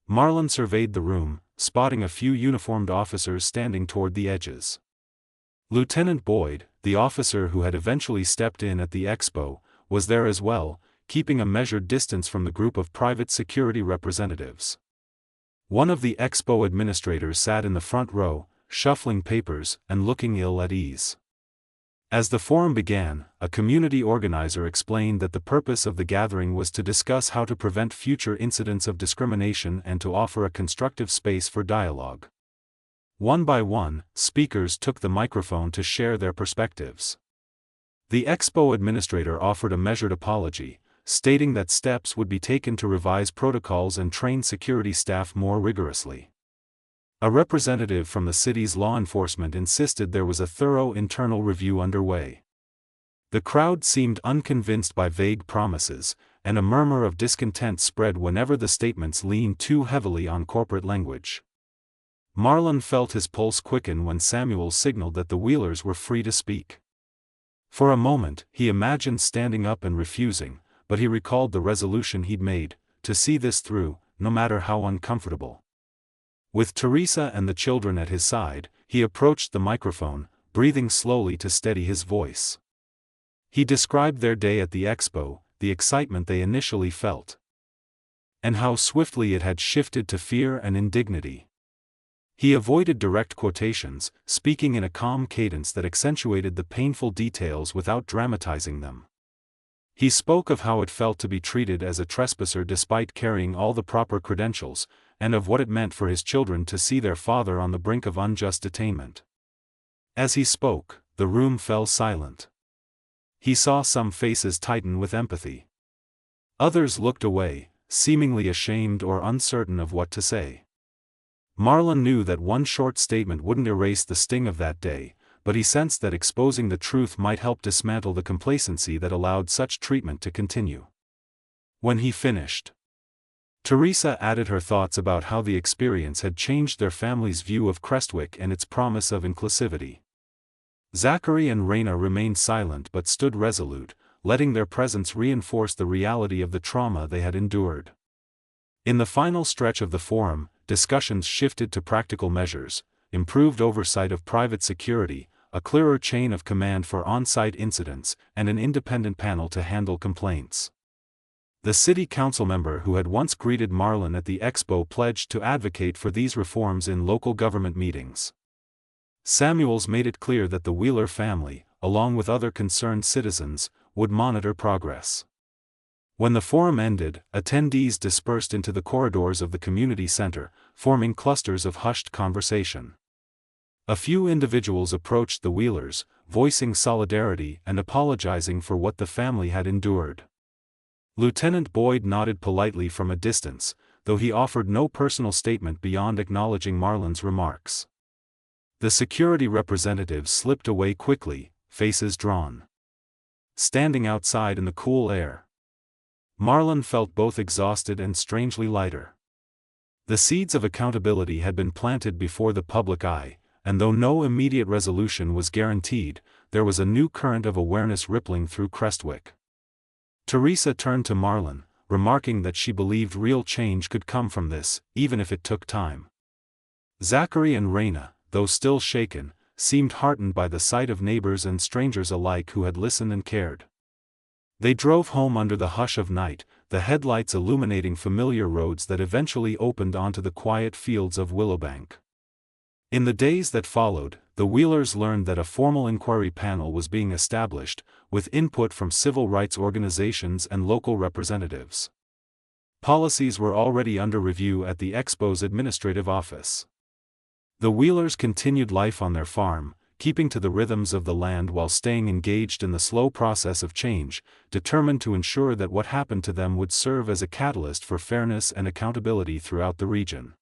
Marlon surveyed the room, spotting a few uniformed officers standing toward the edges. Lieutenant Boyd, the officer who had eventually stepped in at the Expo, was there as well, keeping a measured distance from the group of private security representatives. One of the Expo administrators sat in the front row, shuffling papers and looking ill at ease. As the forum began, a community organizer explained that the purpose of the gathering was to discuss how to prevent future incidents of discrimination and to offer a constructive space for dialogue. One by one, speakers took the microphone to share their perspectives. The Expo administrator offered a measured apology, stating that steps would be taken to revise protocols and train security staff more rigorously. A representative from the city's law enforcement insisted there was a thorough internal review underway. The crowd seemed unconvinced by vague promises, and a murmur of discontent spread whenever the statements leaned too heavily on corporate language. Marlon felt his pulse quicken when Samuel signaled that the Wheelers were free to speak. For a moment, he imagined standing up and refusing, but he recalled the resolution he'd made, to see this through, no matter how uncomfortable. With Teresa and the children at his side, he approached the microphone, breathing slowly to steady his voice. He described their day at the Expo, the excitement they initially felt, and how swiftly it had shifted to fear and indignity. He avoided direct quotations, speaking in a calm cadence that accentuated the painful details without dramatizing them. He spoke of how it felt to be treated as a trespasser despite carrying all the proper credentials, and of what it meant for his children to see their father on the brink of unjust detainment. As he spoke, the room fell silent. He saw some faces tighten with empathy. Others looked away, seemingly ashamed or uncertain of what to say. Marlon knew that one short statement wouldn't erase the sting of that day, but he sensed that exposing the truth might help dismantle the complacency that allowed such treatment to continue. When he finished, Teresa added her thoughts about how the experience had changed their family's view of Crestwick and its promise of inclusivity. Zachary and Raina remained silent but stood resolute, letting their presence reinforce the reality of the trauma they had endured. In the final stretch of the forum, discussions shifted to practical measures, improved oversight of private security, a clearer chain of command for on-site incidents, and an independent panel to handle complaints. The city council member who had once greeted Marlon at the Expo pledged to advocate for these reforms in local government meetings. Samuels made it clear that the Wheeler family, along with other concerned citizens, would monitor progress. When the forum ended, attendees dispersed into the corridors of the community center, forming clusters of hushed conversation. A few individuals approached the Wheelers, voicing solidarity and apologizing for what the family had endured. Lieutenant Boyd nodded politely from a distance, though he offered no personal statement beyond acknowledging Marlon's remarks. The security representatives slipped away quickly, faces drawn. Standing outside in the cool air, Marlon felt both exhausted and strangely lighter. The seeds of accountability had been planted before the public eye, and though no immediate resolution was guaranteed, there was a new current of awareness rippling through Crestwick. Teresa turned to Marlon, remarking that she believed real change could come from this, even if it took time. Zachary and Raina, though still shaken, seemed heartened by the sight of neighbors and strangers alike who had listened and cared. They drove home under the hush of night, the headlights illuminating familiar roads that eventually opened onto the quiet fields of Willowbank. In the days that followed, the Wheelers learned that a formal inquiry panel was being established, with input from civil rights organizations and local representatives. Policies were already under review at the Expo's administrative office. The Wheelers continued life on their farm, keeping to the rhythms of the land while staying engaged in the slow process of change, determined to ensure that what happened to them would serve as a catalyst for fairness and accountability throughout the region.